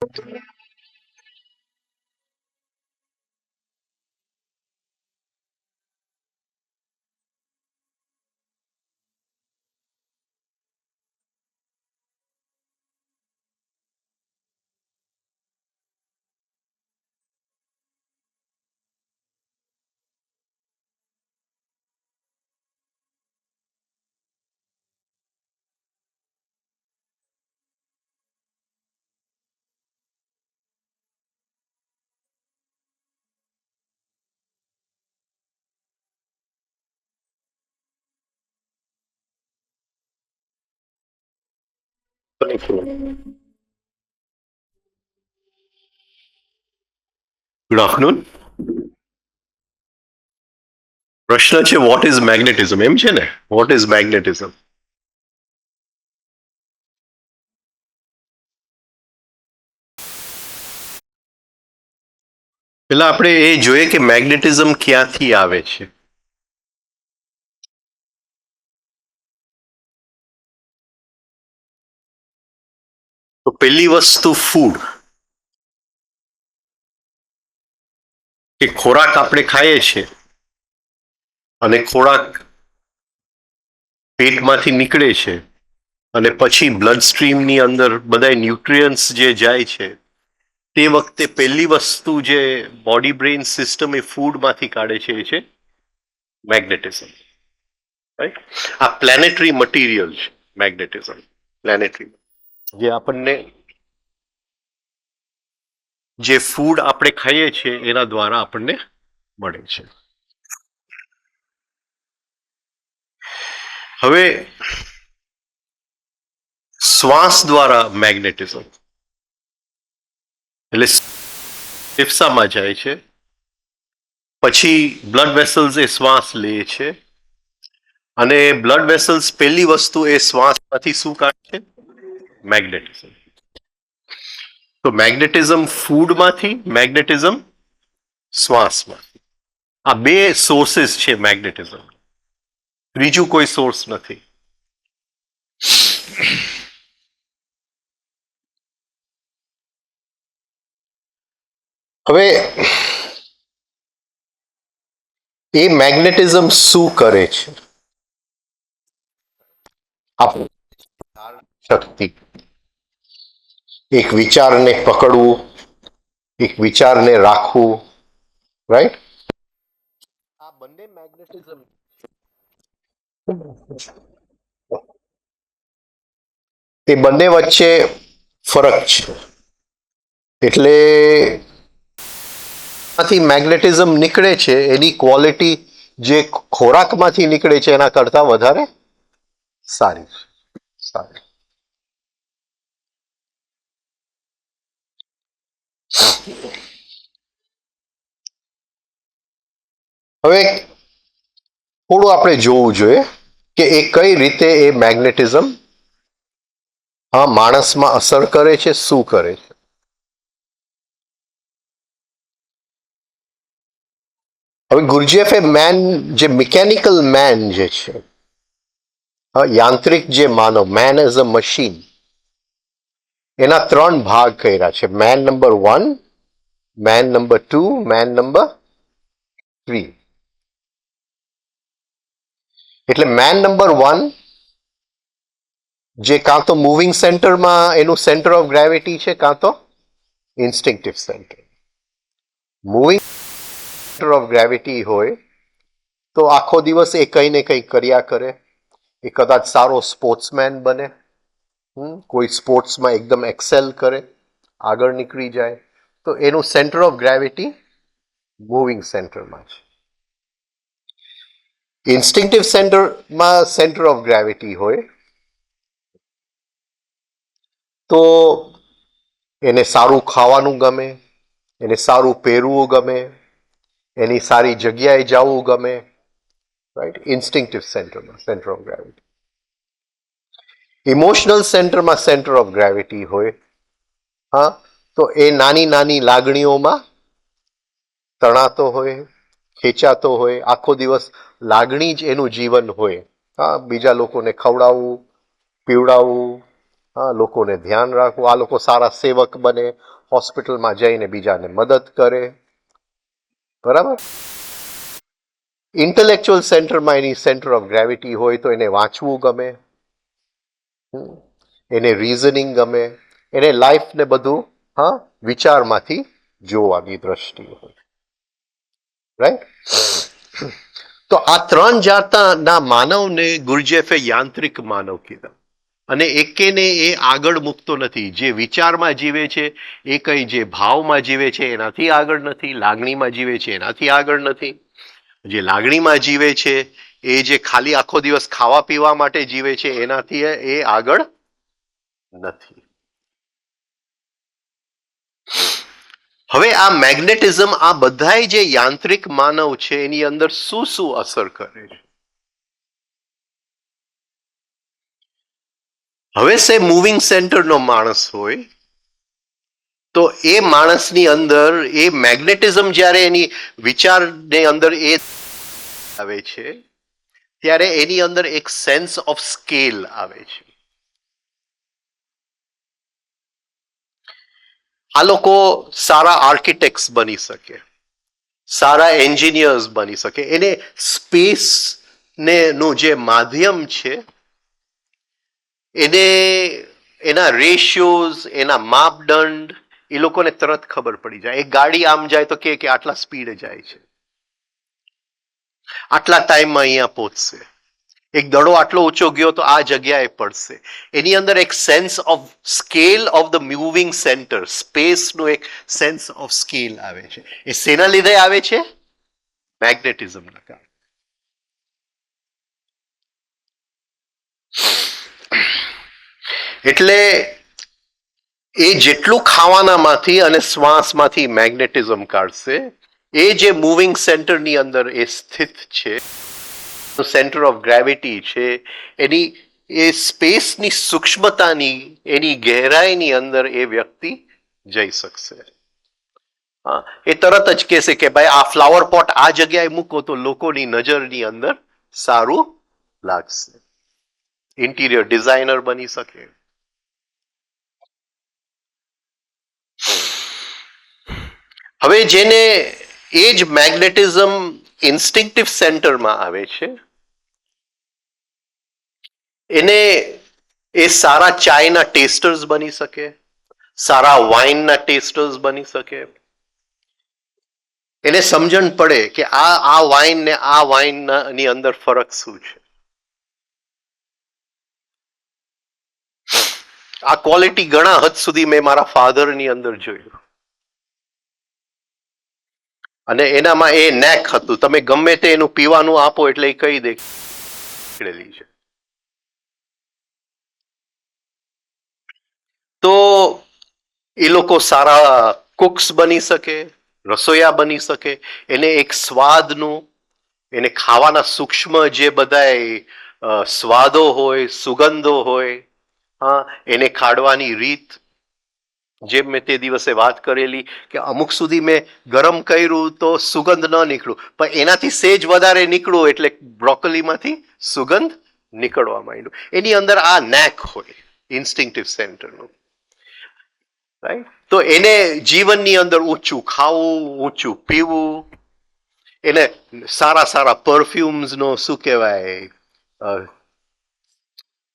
Good afternoon. પ્રશ્ન છે what is magnetism, એમ છે ને? What is magnetism? પેલા આપણે એ જોઈએ કે મેગ્નેટિઝમ ક્યાંથી આવે છે. તો પહેલી વસ્તુ ફૂડ, કે ખોરાક આપણે ખાઈએ છીએ અને ખોરાક પેટમાંથી નીકળે છે અને પછી બ્લડ સ્ટ્રીમની અંદર બધા ન્યુટ્રિયન્ટ્સ જે જાય છે તે વખતે પહેલી વસ્તુ જે બોડી બ્રેઇન સિસ્ટમ એ ફૂડમાંથી કાઢે છે એ છે મેગ્નેટિઝમ. રાઈટ? આ પ્લેનેટરી મટીરિયલ છે મેગ્નેટિઝમ. પ્લેનેટરી જે આપણને જે ફૂડ આપણે ખાઈએ છીએ એના દ્વારા આપણને મળે છે. હવે શ્વાસ દ્વારા મેગ્નેટિઝમ એટલે ફેફસામાં જાય છે, પછી બ્લડ વેસલ્સ એ શ્વાસ લે છે અને બ્લડ વેસલ્સ પહેલી વસ્તુ એ શ્વાસમાંથી શું કાઢે છે? મેગ્નેટિઝમ. તો મેગ્નેટિઝમ ફૂડમાંથી, મેગ્નેટિઝમ શ્વાસમાંથી. આ બે સોર્सेस છે મેગ્નેટિઝમ. ત્રીજું કોઈ સોર્સ નથી. હવે એ મેગ્નેટિઝમ શું કરે છે? શક્તિ, એક વિચારને પકડવું, એક વિચારને રાખવું, રાઈટ? આ બંને મેગ્નેટિઝમ એ બંને વચ્ચે ફરક છે. એટલે માંથી મેગ્નેટિઝમ નીકળે છે એની ક્વોલિટી જે ખોરાકમાંથી નીકળે છે એના કરતા વધારે સારી છે. સારી. હવે થોડું આપણે જોવું જોઈએ કે એ કઈ રીતે એ મેગ્નેટિઝમ માણસમાં અસર કરે છે, શું કરે છે. હવે ગુરજેફે મેન, જે મિકેનિકલ મેન જે છે, યાંત્રિક જે માનવ, મેન એઝ અ મશીન, એના ત્રણ ભાગ કર્યા છે. Man number 1, man number 2, man number 3. એટલે મેન નંબર 1 જે કાં તો મૂવિંગ સેન્ટરમાં એનું સેન્ટર ઓફ ગ્રેવિટી છે, કાં તો instinctive centre. Moving centre of gravity હોય તો આખો દિવસ એ કંઈ ને કંઈ કર્યા કરે. એ કદાચ સારો સ્પોર્ટ્સમેન બને, કોઈ સ્પોર્ટ્સમાં એકદમ એક્સેલ કરે, આગળ નીકળી જાય, તો એનું સેન્ટર ઓફ ગ્રેવિટી મૂવિંગ સેન્ટરમાં છે. ઇન્સ્ટિંક્ટિવ સેન્ટરમાં સેન્ટર ઓફ ગ્રેવિટી હોય તો એને સારું ખાવાનું ગમે, એને સારું પહેરવું ગમે, એની સારી જગ્યાએ જવું ગમે, રાઈટ? ઇન્સ્ટિંક્ટિવ સેન્ટરમાં સેન્ટર ઓફ ગ્રેવિટી. ઇમોશનલ સેન્ટરમાં સેન્ટર ઓફ ગ્રેવિટી હોય, તો એ નાની નાની લાગણીઓમાં તણાતો હોય, ખેંચાતો હોય, આખો દિવસ લાગણી જ એનું જીવન હોય. બીજા લોકોને ખવડાવવું, પીવડાવવું, હા, લોકોને ધ્યાન રાખવું, આ લોકો સારા સેવક બને, હોસ્પિટલમાં જઈને બીજાને મદદ કરે, બરાબર. ઇન્ટેલેક્ચુઅલ સેન્ટરમાં એની સેન્ટર ઓફ ગ્રેવિટી હોય તો એને વાંચવું ગમે, એને રીઝનિંગ ગમે, એને લાઈફ ને બધું હા વિચારમાંથી જોવાની દ્રષ્ટિ હોય, રાઈટ. તો આ ત્રણ જાતના માનવને ગુરજેફે યાંત્રિક માનવ કીધા, અને એકેને એ આગળ મૂકતો નથી. જે વિચારમાં જીવે છે એ કઈ જે ભાવમાં જીવે છે એનાથી આગળ નથી, લાગણીમાં જીવે છે એનાથી આગળ નથી. જે લાગણીમાં જીવે છે એ જે ખાલી આખો દિવસ ખાવા પીવા માટે જીવે છે એનાથી એ આગળ નથી. હવે આ મેગ્નેટિઝમ, આ બધાય જે યાંત્રિક માનવ છે એની અંદર શું શું અસર કરે છે? હવે સે મૂવિંગ સેન્ટરનો માણસ હોય તો એ માણસની અંદર એ મેગ્નેટિઝમ જ્યારે એની વિચારને અંદર એ આવે છે ત્યારે એની અંદર એક સેન્સ ઓફ સ્કેલ આવે છે. આ લોકો સારા આર્કિટેક્ટ્સ બની શકે, સારા એન્જિનિયર્સ બની શકે. એને સ્પેસ ને નું જે માધ્યમ છે એને એના રેશિયોઝ, એના માપદંડ એ લોકોને તરત ખબર પડી જાય. એક ગાડી આમ જાય તો કે આટલા સ્પીડે જાય છે, આટલા ટાઈમમાં અહીંયા પહોંચશે, એક દડો આટલો ઊંચો ગયો તો આ જગ્યાએ પડશે. એની અંદર એક sense of scale of the moving centre, સ્પેસનું એક સેન્સ ઓફ સ્કેલ આવે છે. એ શેના લીધે આવે છે? મેગ્નેટિઝમના કારણે. એટલે એ જેટલું ખાવાનામાંથી અને શ્વાસમાંથી મેગ્નેટિઝમ કાઢશે, એ જે મૂવિંગ સેન્ટરની અંદર એ સ્થિત છે, સેન્ટર ઓફ ગ્રેવિટી છે, એની એ સ્પેસની સૂક્ષ્મતાની, એની ગહેરાઈની અંદર એ વ્યક્તિ જઈ શકશે. હા, એ તરત જ કહેશે કે ભાઈ આ ફ્લાવર પોટ આ જગ્યાએ મૂકો તો લોકોની નજરની અંદર સારું લાગશે. ઇન્ટિરિયર ડિઝાઇનર બની શકે. હવે જેને એ જ મેગ્નેટિઝમ ઇન્સ્ટિંક્ટિવ સેન્ટરમાં આવે છે એને એ સારા ચાયના ટેસ્ટર્સ બની શકે, સારા વાઇનના ટેસ્ટર્સ બની શકે. એને સમજણ પડે કે આ વાઇન ને આ વાઇન ની અંદર ફરક શું છે. આ ક્વોલિટી ઘણા હદ સુધી મેં મારા ફાધરની અંદર જોયું, અને એનામાં એ નેક હતું. તમે ગમે તે એનું પીવાનું આપો એટલે એ કહી દે છે. તો એ લોકો સારા કુક્સ બની શકે, રસોઈયા બની શકે. એને એક સ્વાદનું, એને ખાવાના સૂક્ષ્મ જે બધા સ્વાદો હોય, સુગંધો હોય, હા, એને ખાડવાની રીત, જેમ મેં તે દિવસે વાત કરેલી કે અમુક સુધી મેં ગરમ કર્યું તો સુગંધ ન નીકળ્યું, પણ એનાથી સેજ વધારે નીકળ્યું એટલે બ્રોકોલીમાંથી સુગંધ નીકળવા માંડ્યું. એની અંદર આ નેક હોય ઇન્સ્ટિંક્ટિવ સેન્ટરનું, રાઈટ. તો એને જીવનની અંદર ઊંચું ખાવું, ઊંચું પીવું, એને સારા સારા પરફ્યુમ્સનો શું કહેવાય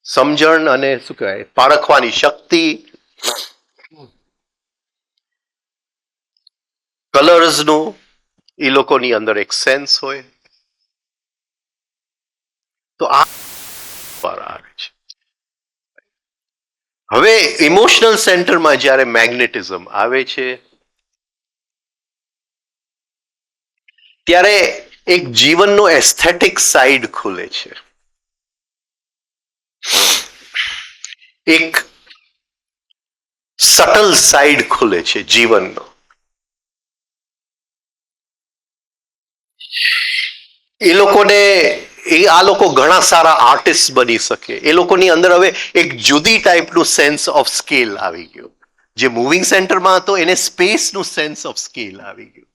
સમજણ, અને શું કહેવાય પારખવાની શક્તિ, કલર્સનું એ લોકોની અંદર એક સેન્સ હોય. તો આ આવે છે. હવે ઇમોશનલ સેન્ટરમાં જ્યારે મેગ્નેટિઝમ આવે છે ત્યારે એક જીવનનો એસ્થેટિક સાઈડ ખુલે છે. એક સટલ સાઈડ ખુલે છે જીવનનો. એ લોકોને આ લોકો ઘણા સારા આર્ટિસ્ટ બની શકે. એ લોકોની અંદર હવે એક જુદી ટાઈપનું સેન્સ ઓફ સ્કેલ આવી ગયું. જે મૂવિંગ સેન્ટરમાં હતો એને સ્પેસનું સેન્સ ઓફ સ્કેલ આવી ગયું.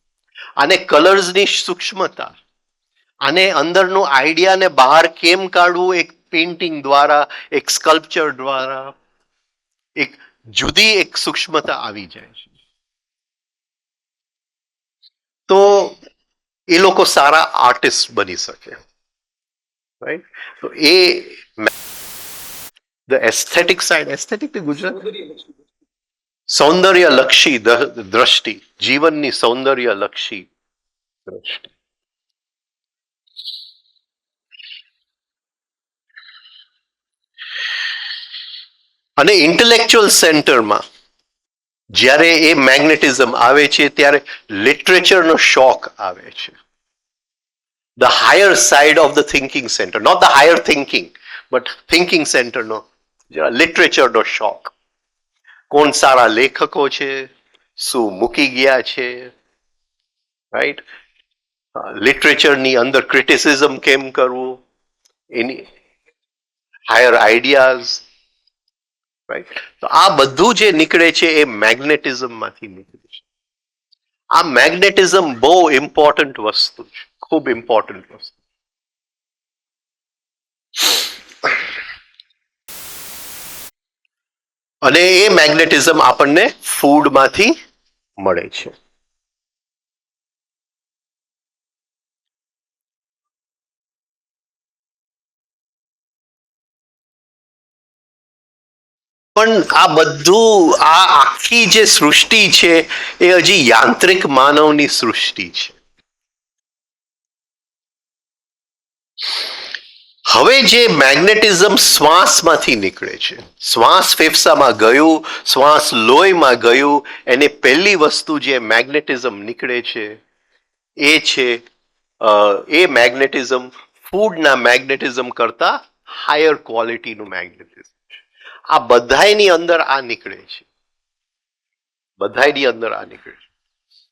અને કલર્સની સૂક્ષ્મતા, અને અંદરનું આઈડિયાને બહાર કેમ કાઢવું એક પેઇન્ટિંગ દ્વારા, એક સ્કલ્પચર દ્વારા, એક જુદી એક સૂક્ષ્મતા આવી જાય છે. તો એ લોકો સારા આર્ટિસ્ટ બની શકે. રાઈટ? તો એ the aesthetic side, aesthetic Gujarat સૌંદર્યલક્ષી દ્રષ્ટિ, જીવનની સૌંદર્યલક્ષી દ્રષ્ટિ. અને ઇન્ટેલેક્ચ્યુઅલ સેન્ટરમાં જ્યારે એ મેગ્નેટિઝમ આવે છે ત્યારે લિટરેચરનો શોખ આવે છે. The higher side of the thinking centre, not the higher thinking, but thinking સેન્ટરનો લિટરેચરનો શોખ. કોણ સારા લેખકો છે, શું મૂકી ગયા છે, રાઈટ? લિટરેચરની અંદર ક્રિટિસિઝમ કેમ કરવું, એની હાયર આઈડિયાઝ, રાઈટ? તો આ બધું જે નીકળે છે એ મેગ્નેટિઝમમાંથી નીકળે છે. આ મેગ્નેટિઝમ બહુ ઇમ્પોર્ટન્ટ વસ્તુ છે, ખૂબ ઇમ્પોર્ટન્ટ વસ્તુ. અને એ મેગ્નેટિઝમ આપણને ફૂડમાંથી મળે છે. પણ આ બધું, આ આખી જે સૃષ્ટિ છે એ હજી યાંત્રિક માનવની સૃષ્ટિ છે. હવે જે મેગ્નેટિઝમ શ્વાસમાંથી નીકળે છે, શ્વાસ ફેફસામાં ગયું, શ્વાસ લોહીમાં ગયું, એને પહેલી વસ્તુ જે મેગ્નેટિઝમ નીકળે છે એ છે એ મેગ્નેટિઝમ ફૂડના મેગ્નેટિઝમ કરતા હાયર ક્વોલિટીનું મેગ્નેટિઝમ છે. આ બધાયની અંદર આ નીકળે છે, બધાયની અંદર આ નીકળે છે.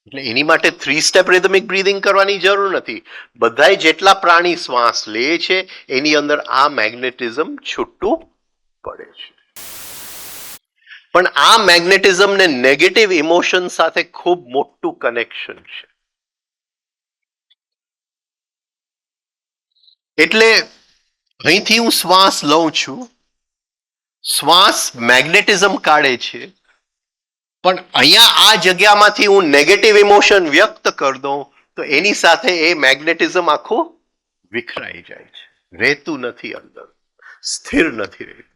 એટલે એની માટે 3 સ્ટેપ રિધમિક બ્રીધિંગ કરવાની જરૂર નથી. બધાય જેટલા પ્રાણી શ્વાસ લે છે એની અંદર આ મેગ્નેટિઝમ છૂટું પડે છે. પણ આ મેગ્નેટિઝમ ને નેગેટિવ ઇમોશન સાથે ખૂબ મોટું કનેક્શન છે. એટલે અહીંથી હું શ્વાસ લઉં છું, શ્વાસ મેગ્નેટિઝમ કાઢે છે, પણ અહીંયા આ જગ્યામાંથી હું નેગેટિવ ઇમોશન વ્યક્ત કરી દઉં તો એની સાથે એ મેગ્નેટિઝમ આખું વિખરાઈ જાય છે, રહેતું નથી, અંદર સ્થિર નથી રહેતું.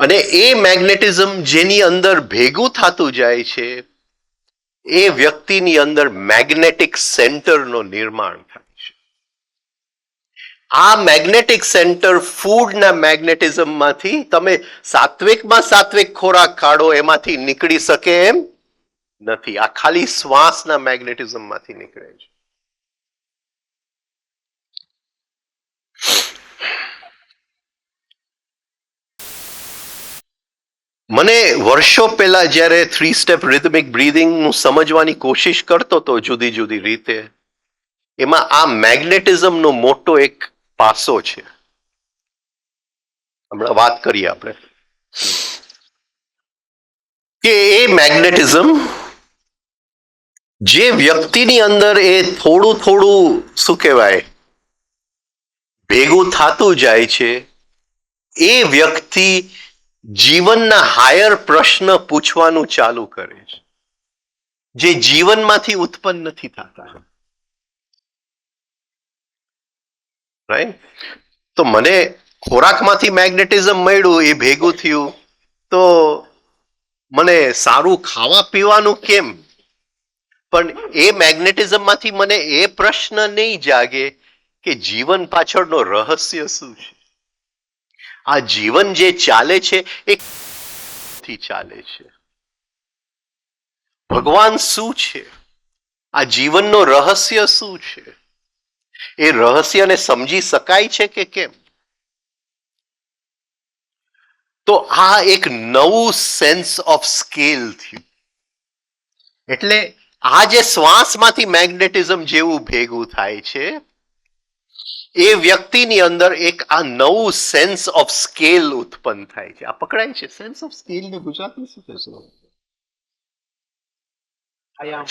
અને એ મેગ્નેટિઝમ જેની અંદર ભેગું થતું જાય છે એ વ્યક્તિની અંદર મેગ્નેટિક સેન્ટરનું નિર્માણ થાય છે. આ મેગ્નેટિક સેન્ટર ફૂડના મેગ્નેટિઝમમાંથી, તમે સાત્વિકમાં સાત્વિક ખોરાક ખાડો એમાંથી નીકળી શકે એમ નથી. આ ખાલી શ્વાસના મેગ્નેટિઝમમાંથી નીકળે છે. મને વર્ષો પહેલા જ્યારે 3 સ્ટેપ રિધમિક બ્રીધિંગનું સમજવાની કોશિશ કરતો હતો જુદી જુદી રીતે, એમાં આ મેગ્નેટિઝમનો મોટો એક પાસો છે. હમણાં વાત કરીએ આપણે કે એ મેગ્નેટિઝમ જે વ્યક્તિની અંદર એ થોડું થોડું શું કહેવાય ભેગું થતું જાય છે, એ વ્યક્તિ જીવનના હાયર પ્રશ્ન પૂછવાનું ચાલુ કરે છે, જે જીવનમાંથી ઉત્પન્ન નથી થતા. રાઈટ? તો મને ખોરાકમાંથી મેગ્નેટિઝમ મળ્યું, એ ભેગું થયું, તો મને સારું ખાવા પીવાનું કેમ? પણ એ મેગ્નેટિઝમમાંથી મને એ પ્રશ્ન નહીં જાગે કે જીવન પાછળનો રહસ્ય શું છે? આ જીવન જે ચાલે છે એ થી ચાલે છે? ભગવાન શું છે? આ જીવનનો રહસ્ય શું છે? એ રહસ્યને સમજી શકાય છે કે કેમ? તો આ એક નવું સેન્સ ઓફ સ્કેલ થયું. એટલે આ જે શ્વાસમાંથી મેગ્નેટિઝમ જેવું ભેગું થાય છે, એ વ્યક્તિની અંદર એક આ નવું સેન્સ ઓફ સ્કેલ ઉત્પન્ન થાય છે. આ પકડાય છે? સેન્સ ઓફ સ્કેલ ને ગુજરાતમાં શું કહેશો?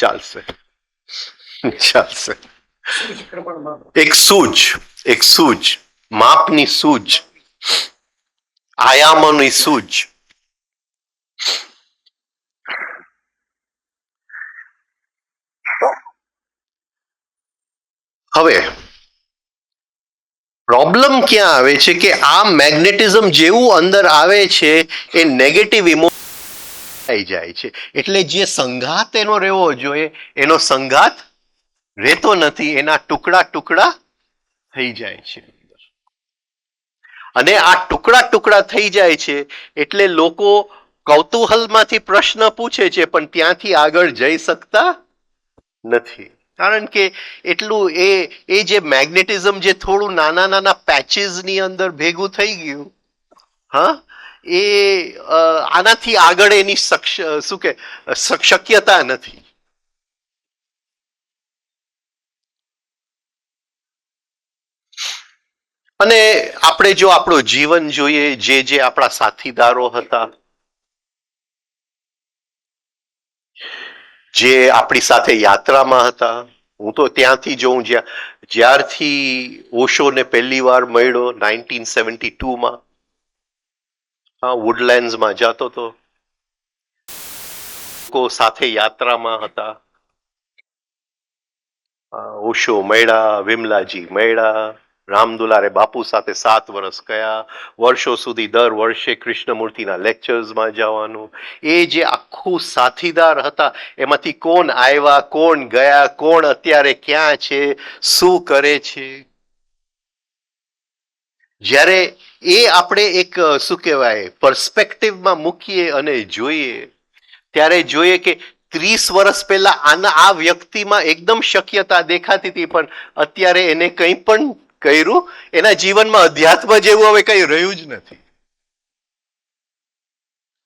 ચાલશે, ચાલશે. એક સૂઝ, એક સૂઝ, માપની સૂઝ. આયામોની સૂઝ. હવે પ્રોબ્લેમ ક્યાં આવે છે કે આ મેગ્નેટિઝમ જેવું અંદર આવે છે એ નેગેટિવ ઇમોશન થઈ જાય છે. એટલે જે સંઘાત એનો રહેવો જોઈએ એનો સંઘાત રહેતો નથી, એના ટુકડા ટુકડા થઈ જાય છે. અને આ ટુકડા ટુકડા થઈ જાય છે એટલે લોકો કૌતૂહલમાંથી પ્રશ્ન પૂછે છે પણ ત્યાંથી આગળ જઈ શકતા નથી. કારણ કે એટલું એ જે મેગ્નેટિઝમ જે થોડું નાના નાના પેચીસ ની અંદર ભેગું થઈ ગયું, હા, એ આનાથી આગળ એની શું કે શક્યતા નથી. અને આપણે જો આપણું જીવન જોઈએ, જે આપણા સાથીદારો હતા, જે આપણી સાથે યાત્રામાં હતા, હું તો ત્યાંથી જોઉં જ્યારથી ઓશોને પહેલી વાર મળ્યો 1972માં, હા, વુડલેન્ડ્સમાં જતો હતો, લોકો સાથે યાત્રામાં હતા. ઓશો મળ્યા, વિમલાજી મળ્યા, રામદુલારે બાપુ સાથે 7 વર્ષ કયા, વર્ષો સુધી દર વર્ષે કૃષ્ણમૂર્તિના લેક્ચર્સમાં જવાનું, એ જે આખું સાથીદાર હતા એમાંથી કોણ આવ્યા, કોણ ગયા, કોણ અત્યારે ક્યાં છે, શું કરે છે. જ્યારે એ આપણે એક શું કહેવાય પર્સપેક્ટિવમાં મૂકીએ અને જોઈએ ત્યારે જોઈએ કે 30 વર્ષ પહેલા આ વ્યક્તિમાં એકદમ શક્યતા દેખાતી હતી પણ અત્યારે એને કંઈ પણ કર્યું, એના જીવનમાં અધ્યાત્મ જેવું હવે કંઈ રહ્યું જ નથી.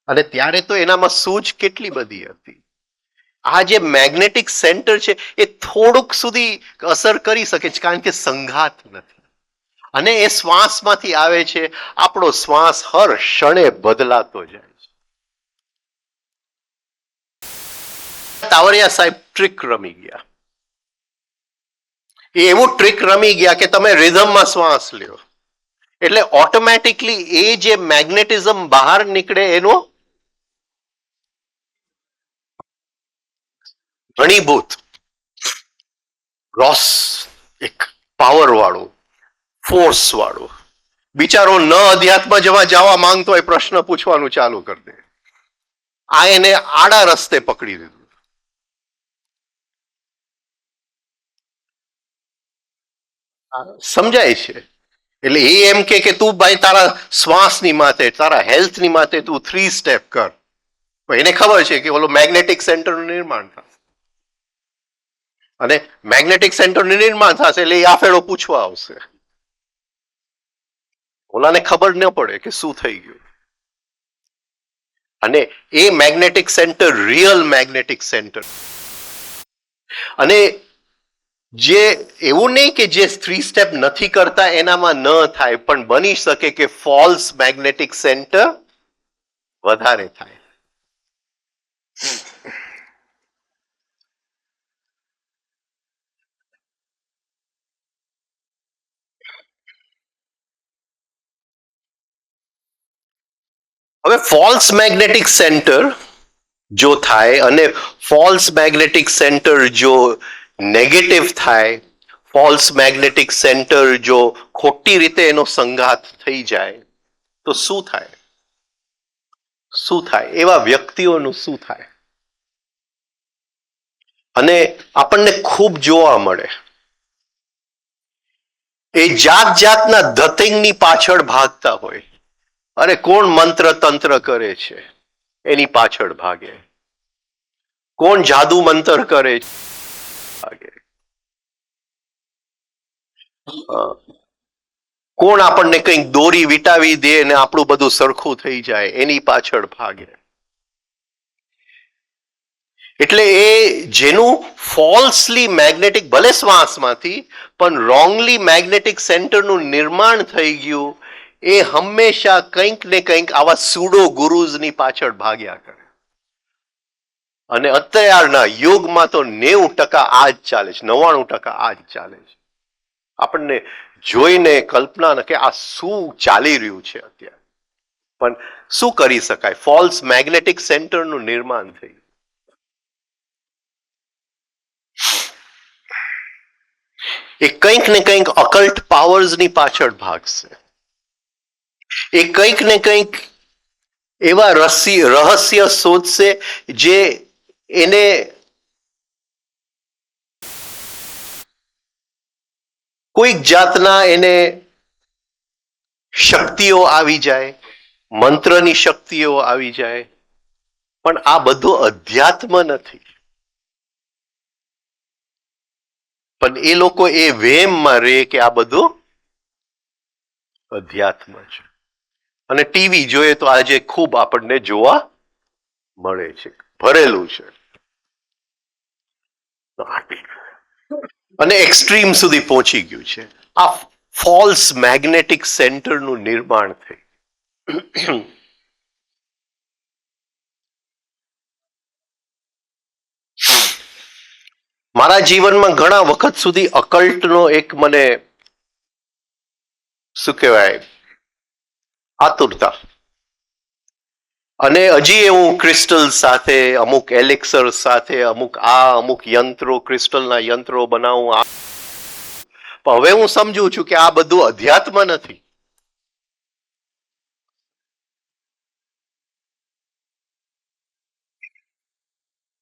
અને ત્યારે તો એનામાં સૂઝ કેટલી બધી હતી. આ જે મેગ્નેટિક સેન્ટર છે એ થોડુંક સુધી અસર કરી શકે છે કારણ કે સંઘાત નથી. અને એ શ્વાસમાંથી આવે છે. આપણો શ્વાસ હર ક્ષણે બદલાતો જાય છે. તાવરિયા સાહેબ ટ્રીક રમી ગયા. એ એવું ટ્રીક રમી ગયા કે તમે રિધમમાં શ્વાસ લ્યો એટલે ઓટોમેટિકલી એ જે મેગ્નેટિઝમ બહાર નીકળે એનું ઘણીભૂત ગ્રોસ એક પાવર વાળું, ફોર્સ વાળું. બિચારો ન અધ્યાત્મ જવા માંગતો હોય પ્રશ્ન પૂછવાનું ચાલુ કરી દે. આ એને આડા રસ્તે પકડી દીધું. સમજાય છે? એટલે એ એમ કે તું ભાઈ તારા શ્વાસની માથે, તારા હેલ્થની માથે તું 3 સ્ટેપ કર. એને ખબર છે કે ઓલો મેગ્નેટિક સેન્ટરનું નિર્માણ થશે. અને મેગ્નેટિક સેન્ટરનું નિર્માણ થશે એટલે એ આફેડો પૂછવા આવશે. ઓલાને ખબર ન પડે કે શું થઈ ગયું. અને એ magnetic centre real magnetic centre. અને જે એવું નહીં કે જે 3 સ્ટેપ નથી કરતા એનામાં ન થાય, પણ બની શકે કે ફોલ્સ મેગ્નેટિક સેન્ટર વધારે થાય. હવે ફોલ્સ મેગ્નેટિક સેન્ટર જો થાય અને ફોલ્સ મેગ્નેટિક સેન્ટર જો નેગેટિવ થાય, ફોલ્સ મેગ્નેટિક સેન્ટર જો ખોટી રીતે એનો સંઘાત થઈ જાય તો શું થાય? શું થાય? એવા વ્યક્તિઓનું શું થાય? અને આપણને ખૂબ જોવા મળે. એ જાત જાતના ધતિંગની પાછળ ભાગતા હોય. અરે કોણ મંત્ર તંત્ર કરે છે એની પાછળ ભાગે, કોણ જાદુ મંતર કરે છે ભાગે, કોણ આપણને કંઈક દોરી વિટાવી દે ને આપણું બધું સરખું થઈ જાય એની પાછળ ભાગે. એટલે એ જેનું ફોલ્સલી મેગ્નેટિક, ભલે શ્વાસમાંથી પણ રોંગલી મેગ્નેટિક સેન્ટરનું નિર્માણ થઈ ગયું, એ હંમેશા કંઈક ને કંઈક આવા સુડો ગુરુઝની પાછળ ભાગ્યા કરે. અને અત્યારના યુગમાં તો 90% આ જ ચાલે છે, 99% આ જ ચાલે છે. આપણને જોઈને કલ્પના ન કે આ શું ચાલી રહ્યું છે અત્યારે. પણ શું કરી શકાય? ફોલ્સ મેગ્નેટિક સેન્ટરનું નિર્માણ થયું. એ કંઈક ને કંઈક અકલ્ટ પાવર્સની પાછળ ભાગશે. એ કંઈક ને કંઈક એવા રહસ્ય શોધશે જે એને કોઈક જાતના એને શક્તિઓ આવી જાય, મંત્રની શક્તિઓ આવી જાય, પણ આ બધું અધ્યાત્મ નથી. પણ એ લોકો એ વહેમમાં રહે કે આ બધું અધ્યાત્મ છે. અને ટીવી જોઈએ તો આજે ખૂબ આપણને જોવા મળે છે, ભરેલું છે. અને એક્સ્ટ્રીમ સુધી પહોંચી ગયું છે. આ ફોલ્સ મેગ્નેટિક સેન્ટરનું નિર્માણ થયું. મારા જીવનમાં ઘણા વખત સુધી અકલ્ટનો એક મને શું કહેવાય આતુરતા, અને હજી હું ક્રિસ્ટલ સાથે, અમુક એલેક્સર સાથે, અમુક યંત્રો, ક્રિસ્ટલના યંત્રો બનાવું. હવે હું સમજુ છું કે આ બધું અધ્યાત્મ નથી.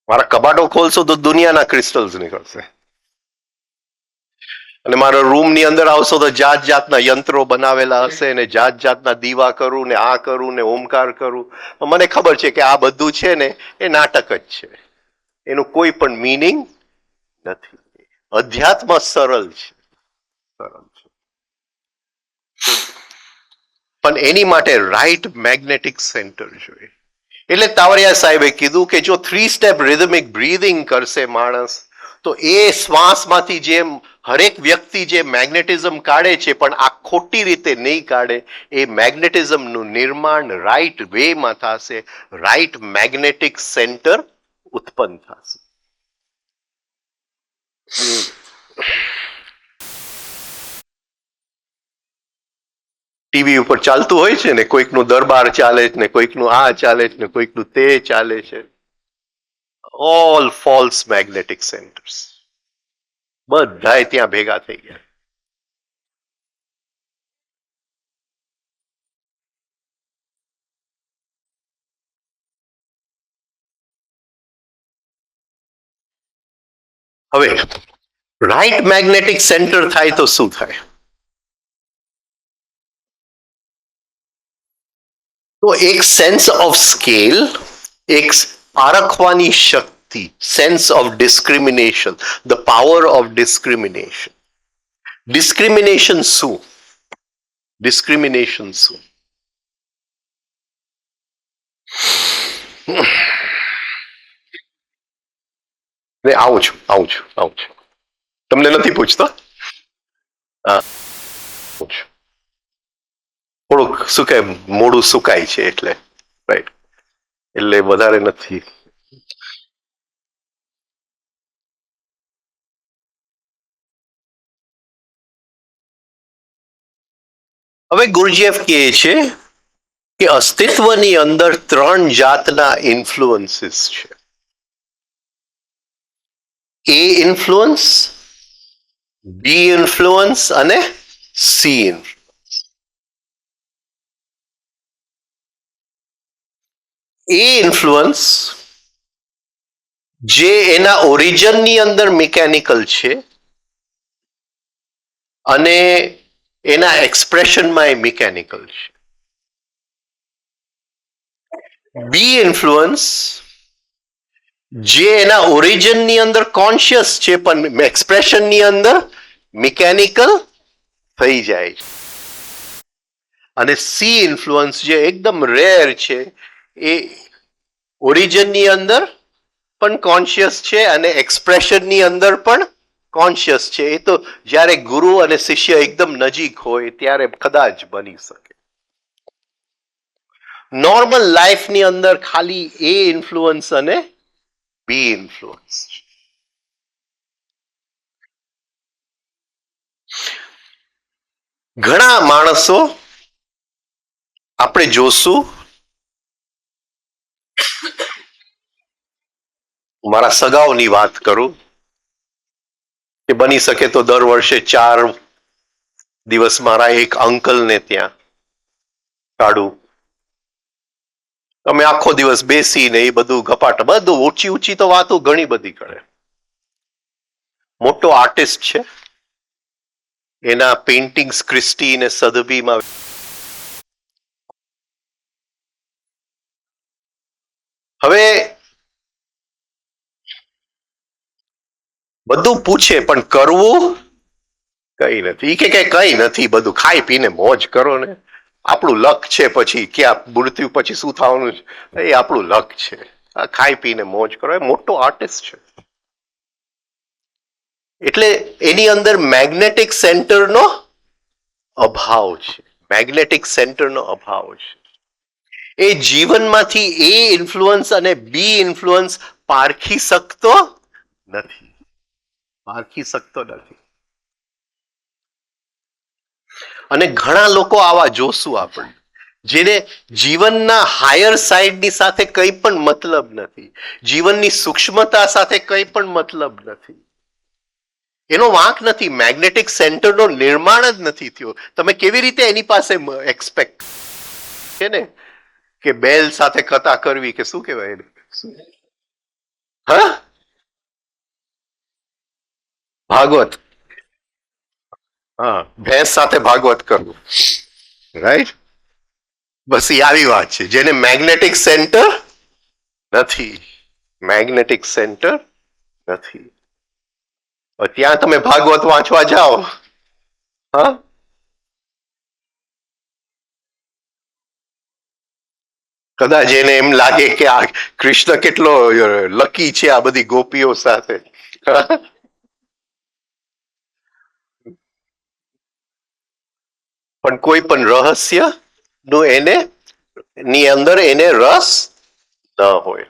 મારા કબાટો ખોલશો તો દુનિયાના ક્રિસ્ટલ્સ નીકળશે. અને મારા રૂમની અંદર આવશો તો જાત જાતના યંત્રો બનાવેલા હશે, ને જાત જાતના દીવા કરું, ને આ કરું, ને ઓમકાર કરું. મને ખબર છે કે આ બધું છે ને એ નાટક જ છે, એનું કોઈ પણ મીનિંગ નથી. અધ્યાત્મ સરળ છે, સરળ છે. પણ એની માટે રાઈટ મેગ્નેટિક સેન્ટર જોઈએ. એટલે તાવરિયા સાહેબે કીધું કે જો 3 સ્ટેપ રિધમિક બ્રીધિંગ કરશે માણસ, તો એ શ્વાસમાંથી જેમ હરેક વ્યક્તિ જે મેગ્નેટિઝમ કાઢે છે, પણ આ ખોટી રીતે નહીં કાઢે. એ મેગ્નેટિઝમનું નિર્માણ રાઈટ વેમાં થશે, રાઈટ મેગ્નેટિક સેન્ટર ઉત્પન્ન થશે. ટીવી ઉપર ચાલતું હોય છે ને, કોઈકનું દરબાર ચાલે છે, ને કોઈકનું આ ચાલે છે, ને કોઈકનું તે ચાલે છે. ઓલ ફોલ્સ મેગ્નેટિક સેન્ટર્સ બધાય ત્યાં ભેગા થઈ ગયા. હવે રાઈટ મેગ્નેટિક સેન્ટર થાય તો શું થાય? તો એક સેન્સ ઓફ સ્કેલ, એક પારખવાની શક્તિ, sense of discrimination, the power of discrimination. Discrimination શું? ડિસ્ક્રિમિનેશન શું? આવું છું. તમને નથી પૂછતો? થોડુંક સુકાય, મોડું સુકાય છે એટલે, રાઈટ, એટલે વધારે નથી. હવે ગુરુજીએફ કહે છે કે અસ્તિત્વની અંદર 3 જાતના ઇન્ફ્લુઅન્સીસ છે. એ ઇન્ફ્લુઅન્સ, બી ઇન્ફ્લુઅન્સ અને સી ઇન્ફ્લુઅન્સ. એ ઇન્ફ્લુઅન્સ જે એના ઓરિજિનની અંદર મિકેનિકલ છે અને એના એક્સપ્રેશનમાં એ મિકેનિકલ છે. બી ઇન્ફ્લુઅન્સ જે એના ઓરિજિનની અંદર કોન્શિયસ છે પણ એક્સપ્રેશનની અંદર મિકેનિકલ થઈ જાય છે. અને સી ઇન્ફ્લુઅન્સ જે એકદમ રેર છે, એ ઓરિજિનની અંદર પણ કોન્શિયસ છે અને એક્સપ્રેશનની અંદર પણ કોન્શિયસ છે. એ તો જ્યારે ગુરુ અને શિષ્ય એકદમ નજીક હોય ત્યારે કદાચ બની શકે. નોર્મલ લાઈફની અંદર ખાલી એ ઇન્ફ્લુઅન્સ અને બી ઇન્ફ્લુઅન્સ છે. ઘણા માણસો આપણે જોશું, મારા સગાઓની વાત કરું કે બની શકે તો દર વર્ષે 4 દિવસ મારા એક અંકલને ત્યાં કાઢું. અમે આખો દિવસ બેસીને એ બધું ગપાટ, બધું ઊંચી ઊંચી તો વાતો ઘણી બધી કરે. મોટો આર્ટિસ્ટ છે, એના પેઇન્ટિંગ્સ ક્રિસ્ટી ને સદબીમાં હવે બધું પૂછે પણ કરવું કઈ નથી. કે કઈ નથી, બધું ખાઈ પીને મોજ કરો ને, આપણું લક છે, પછી ક્યાં મૃત્યુ પછી શું થવાનું છે એ આપણું લક છે. ખાઈ પીને મોજ કરો. એ મોટો આર્ટિસ્ટ છે. એટલે એની અંદર મેગ્નેટિક સેન્ટરનો અભાવ છે. મેગ્નેટિક સેન્ટરનો અભાવ છે. એ જીવનમાંથી એ ઇન્ફ્લુઅન્સ અને બી ઇન્ફ્લુઅન્સ પારખી શકતો નથી. પારખી શકતો નથી. અને ઘણા લોકો આવા જોશું આપણે, જેને જીવનના હાયર સાઇડની સાથે કંઈ પણ મતલબ નથી, જીવનની સૂક્ષ્મતા સાથે કંઈ પણ મતલબ નથી. એનો વાંક નથી, મેગ્નેટિક સેન્ટરનો નિર્માણ જ નથી થયો. તમે કેવી રીતે એની પાસે એક્સપેક્ટ છે ને કે બેલ સાથે કથા કરવી કે શું કહેવાય એને, હા ભાગવત, હા ભેંસ સાથે ભાગવત કરવું, રાઈટ. બસ એ આવી વાત છે, જેને મેગ્નેટિક સેન્ટર નથી. મેગ્નેટિક સેન્ટર નથી. ત્યાં તમે ભાગવત વાંચવા જાઓ, હા કદાચ એને એમ લાગે કે આ કૃષ્ણ કેટલો લકી છે આ બધી ગોપીઓ સાથે. પણ કોઈ પણ રહસ્ય નું એને ની અંદર એને રસ ન હોય.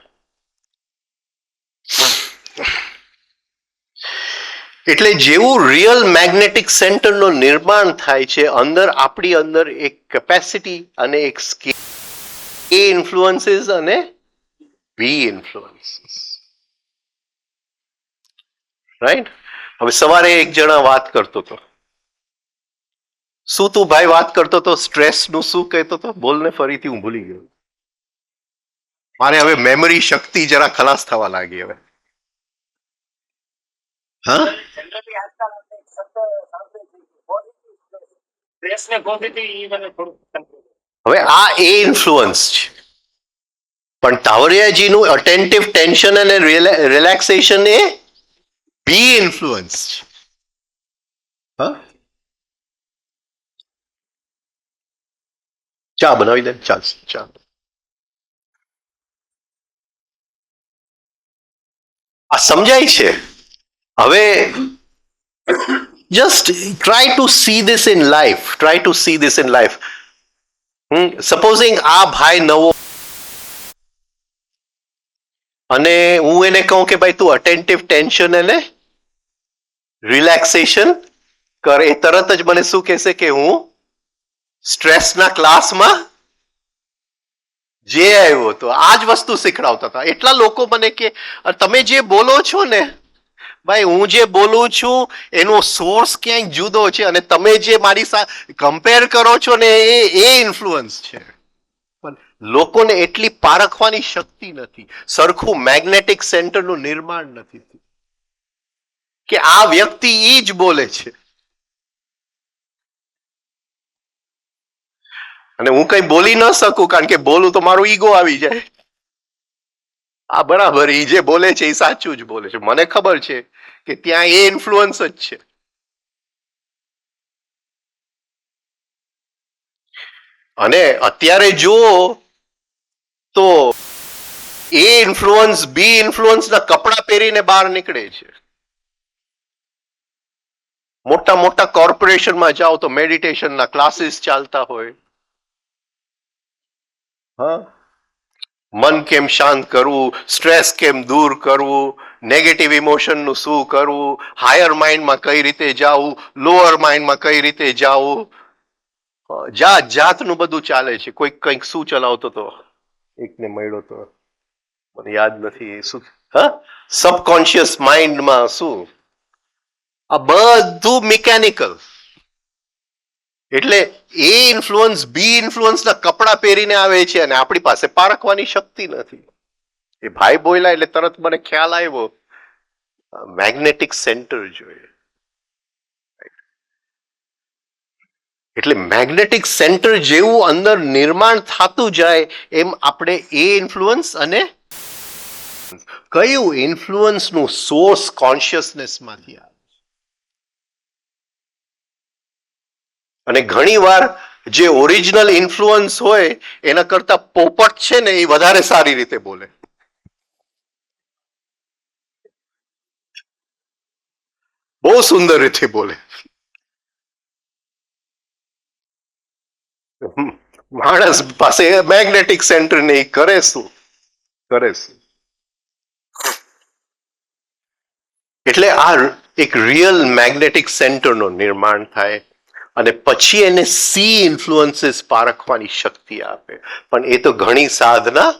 એટલે જેવું રિયલ મેગ્નેટિક સેન્ટરનું નિર્માણ થાય છે, અંદર આપણી અંદર એક કેપેસિટી અને એક સ્કિલ, એ ઇન્ફ્લુઅન્સીસ અને બી ઇન્ફ્લુઅન્સીસ, રાઈટ. હવે સવારે એક જણા વાત કરતો હતો, શું તું ભાઈ વાત કરતો હતો સ્ટ્રેસ નું શું કહેતો હતો, બોલને ફરીથી, હું ભૂલી ગયો. મારે હવે મેમરી શક્તિ જરા ખલાસ થવા લાગી હવે. હા હવે આ એ ઇન્ફ્લુઅન્સ છે, પણ ટાવરિયાજીનું અટેન્ટિવ ટેન્શન અને રિલેક્સેશન એ બી ઇન્ફ્લુઅન્સ છે. હા ચા બનાવી દે, ચાલશે ચા. આ સમજાય છે. હવે just try to see this in life, try to see this in life. Supposing આ ભાઈ નવો અને હું એને કહું કે ભાઈ તું અટેન્ટિવ ટેન્શન અને રિલેક્સેશન કર, એ તરત જ મને શું કહેશે કે હું સ્ટ્રેસના ક્લાસમાં જે આવ્યો હતો. આ જ વસ્તુ શીખડાવતા હતા. એટલા લોકો મને કે તમે જે બોલો છો ને ભાઈ, હું જે બોલું છું એનો સોર્સ ક્યાંક જુદો છે, અને તમે જે મારી સાથે કમ્પેર કરો છો ને એ ઇન્ફ્લુઅન્સ છે. પણ લોકોને એટલી પારખવાની શક્તિ નથી, સરખું મેગ્નેટિક સેન્ટરનું નિર્માણ નથી કે આ વ્યક્તિ ઈ જ બોલે છે અને હું કઈ બોલી ન શકું, કારણ કે બોલું તો મારું ઈગો આવી જાય. આ બરાબર, ઈ જે બોલે છે એ સાચું જ બોલે છે, મને ખબર છે કે ત્યાં એ ઇન્ફ્લુઅન્સ જ છે. અને અત્યારે જુઓ તો એ ઇન્ફ્લુઅન્સ બી ઇન્ફ્લુઅન્સ ના કપડા પહેરીને બહાર નીકળે છે. મોટા મોટા કોર્પોરેશનમાં જાઓ તો મેડિટેશનના ક્લાસીસ ચાલતા હોય. હા, મન કેમ શાંત કરવું, સ્ટ્રેસ કેમ દૂર કરવું, નેગેટિવ ઇમોશનનું શું કરવું, હાયર માઇન્ડમાં કઈ રીતે જાવું, લોઅર માઇન્ડમાં કઈ રીતે જાવું, જાત જાતનું બધું ચાલે છે. કોઈ કંઈક શું ચલાવતો હતો, એકને મળ્યો તો, મને યાદ નથી શું. હા, સબકોન્શિયસ માઇન્ડમાં શું, આ બધું મિકેનિકલ. એટલે એ ઇન્ફ્લુઅન્સ બી ઇન્ફ્લુઅન્સ ના કપડા પહેરીને આવે છે અને આપણી પાસે પારખવાની શક્તિ નથી. એ ભાઈ બોલ્યા એટલે તરત મને ખ્યાલ આવ્યો, મેગ્નેટિક સેન્ટર જોઈએ. એટલે મેગ્નેટિક સેન્ટર જેવું અંદર નિર્માણ થતું જાય એમ આપણે એ ઇન્ફ્લુઅન્સ અને કયું ઇન્ફ્લુઅન્સ નું સોર્સ કોન્શિયસનેસ માંથી આવે. અને ઘણી વાર જે ઓરિજિનલ ઇન્ફ્લુઅન્સ હોય એના કરતા પોપટ છે ને એ વધારે સારી રીતે બોલે. બહુ સુંદર રીતે બોલે. માણસ પાસે મેગ્નેટિક સેન્ટર ને કરે શું, કરે શું. એટલે આ એક રિયલ મેગ્નેટિક સેન્ટર નું નિર્માણ થાય અને પછી એને સી ઇન્ફ્લુઅન્સીસ પારખવાની શક્તિ આપે. પણ એ તો ઘણી સાધના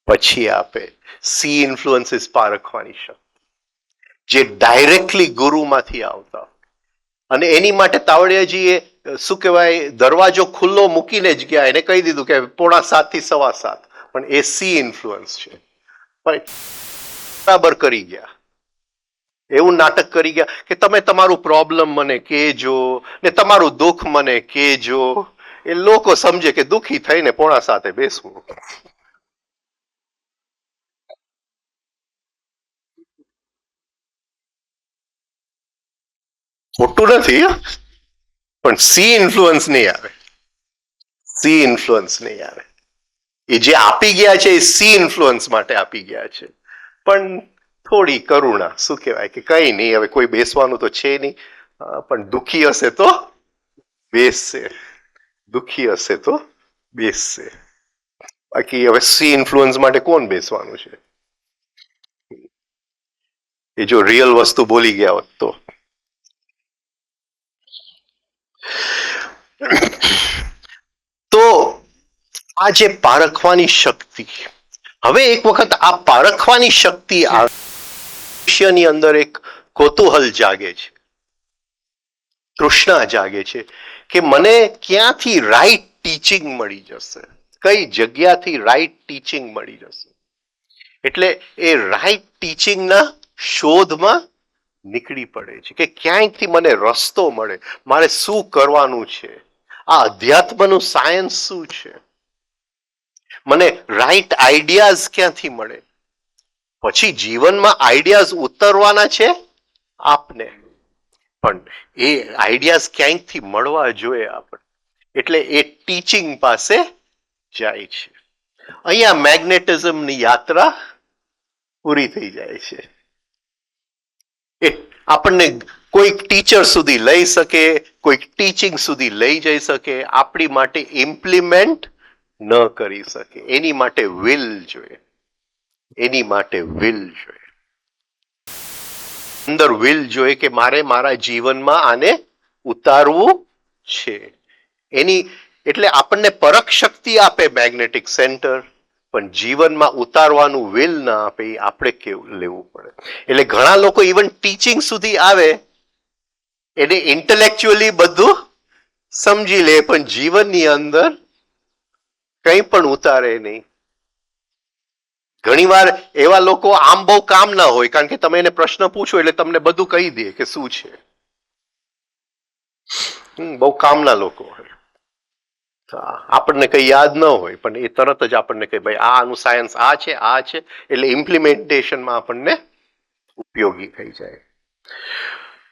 પછી આપે સી ઇન્ફ્લુઅન્સીસ પારખવાની શક્તિ, જે ડાયરેક્ટલી ગુરુમાંથી આવતા. અને એની માટે તાવડિયાજીએ શું કહેવાય, દરવાજો ખુલ્લો મૂકીને જ ગયા. એને કહી દીધું કે 6:45 થી 7:15, પણ એ સી ઇન્ફ્લુઅન્સ છે. પણ બરાબર કરી ગયા. એવું નાટક કરી ગયા કે તમે તમારું પ્રોબ્લેમ મને કહેજો ને તમારું દુઃખ મને કહેજો. એ લોકો સમજે કે દુઃખી થઈને 6:45 બેસવું. ખોટું નથી, પણ સી ઇન્ફ્લુઅન્સ નહીં આવે. સી ઇન્ફ્લુઅન્સ નહીં આવે. એ જે આપી ગયા છે એ સી ઇન્ફ્લુઅન્સ માટે આપી ગયા છે. પણ થોડી કરુણા, શું કહેવાય કે કઈ નહીં, હવે કોઈ બેસવાનું તો છે નહીં, પણ દુઃખી હશે તો બેસશે, દુઃખી હશે તો બેસશે. બાકી હવે સી ઇન્ફ્લુઅન્સ માટે કોણ બેસવાનું છે? એ જો રિયલ વસ્તુ બોલી ગયા હોત તો. તો આ જે પારખવાની શક્તિ, હવે એક વખત આ પારખવાની શક્તિ મનુષ્યની અંદર એક કૌતૂહલ જાગે છે, તૃષ્ણા જાગે છે કે મને ક્યાંથી રાઈટ ટીચિંગ મળી જશે, કઈ જગ્યાથી રાઈટ ટીચિંગ મળી જશે. એટલે એ રાઈટ ટીચિંગના શોધમાં નીકળી પડે છે કે ક્યાંયથી મને રસ્તો મળે, મારે શું કરવાનું છે, આ અધ્યાત્મનું સાયન્સ શું છે, મને રાઈટ આઈડિયાઝ ક્યાંથી મળે. પછી જીવનમાં આઈડિયાઝ ઉતરવાના છે આપને, પણ એ આઈડિયાઝ ક્યાંયથી મળવા જોઈએ આપણે. એટલે એ ટીચિંગ પાસે જાય છે. અહીંયા મેગ્નેટિઝમની યાત્રા પૂરી થઈ જાય છે. આપણને કોઈક ટીચર સુધી લઈ શકે, કોઈક ટીચિંગ સુધી લઈ જઈ શકે, આપણી માટે ઇમ્પ્લિમેન્ટ ન કરી શકે. એની માટે વિલ જોઈએ, એની માટે વિલ જોઈએ, અંદર વિલ જોઈએ કે મારે મારા જીવનમાં આને ઉતારવું છે. એની એટલે આપણને પરખ શક્તિ આપે મેગ્નેટિક સેન્ટર, પણ જીવનમાં ઉતારવાનું વિલ ના આપે, એ આપણે કેવું લેવું પડે. એટલે ઘણા લોકો ઇવન ટીચિંગ સુધી આવે, એને ઇન્ટેલેક્ચ્યુઅલી બધું સમજી લે, પણ જીવનની અંદર કંઈ પણ ઉતારે નહીં. ઘણીવાર એવા લોકો આમ બહુ કામ ના હોય, કારણ કે તમે એને પ્રશ્ન પૂછો એટલે તમને બધું કહી દે કે શું છે. બહુ કામના લોકો હોય, આપણને કઈ યાદ ન હોય, પણ એ તરત જ આપણને કહે ભાઈ આનું સાયન્સ આ છે, આ છે, એટલે ઇમ્પ્લિમેન્ટેશનમાં આપણને ઉપયોગી થઈ જાય.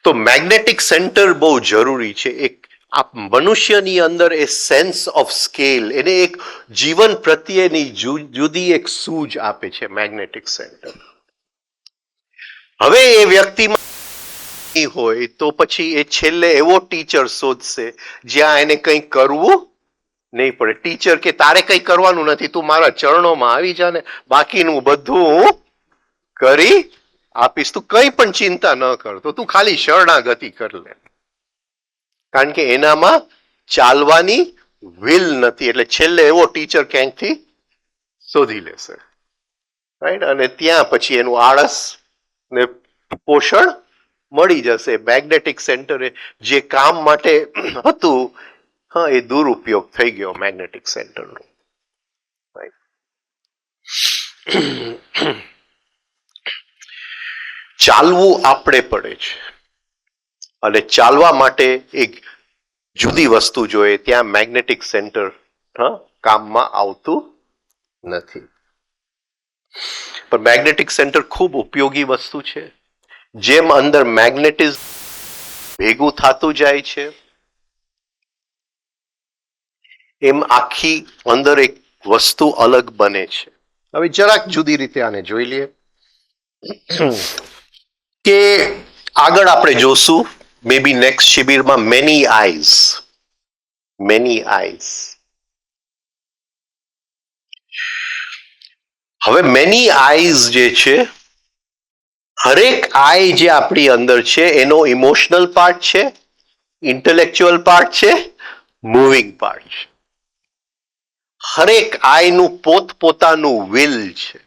તો મેગ્નેટિક સેન્ટર બહુ જરૂરી છે. એક આ મનુષ્યની અંદર એ સેન્સ ઓફ સ્કેલ, એને એક જીવન પ્રત્યેની જુદી એક સૂઝ આપે છે મેગ્નેટિક સેન્ટર. હવે એ વ્યક્તિમાં હોય તો પછી એ છેલ્લે એવો ટીચર શોધશે જ્યાં એને કંઈ કરવું નહીં પડે. ટીચર કે તારે કંઈ કરવાનું નથી, તું મારા ચરણોમાં આવી જા ને, બાકીનું બધું હું કરી આપીશ, તું કંઈ પણ ચિંતા ન કરતો, તું ખાલી શરણાગતિ કર લે. કારણ કે એનામાં ચાલવાની વિલ નથી, એટલે છેલ્લે એવો ટીચર ક્યાંકથી શોધી લેશે, રાઈટ? અને ત્યાં પછી એનું આળસ ને પોષણ મળી જશે. મેગ્નેટિક સેન્ટરે જે કામ માટે હતું, હા, એ દુરુપયોગ થઈ ગયો મેગ્નેટિક સેન્ટરનો. ચાલવું આપણે પડે છે, અને ચાલવા માટે એક જુદી વસ્તુ જોઈએ, ત્યાં મેગ્નેટિક સેન્ટર કામમાં આવતું નથી. પણ મેગ્નેટિક સેન્ટર ખૂબ ઉપયોગી વસ્તુ છે. જેમ અંદર મેગ્નેટિઝમ ભેગું થતું જાય છે, એમ આખી અંદર એક વસ્તુ અલગ બને છે. હવે જરાક જુદી રીતે આને જોઈ લઈએ કે આગળ આપણે જોશું મે બી નેક્સ્ટ શિબિરમાં મેની આઈઝ. હવે મેની આઈઝ જે છે, હરેક આઈ જે આપણી અંદર છે એનો ઇમોશનલ પાર્ટ છે, ઇન્ટેલેક્ચ્યુઅલ પાર્ટ છે, મૂવિંગ પાર્ટ છે. હરેક આઈનું પોતપોતાનું વિલ છે.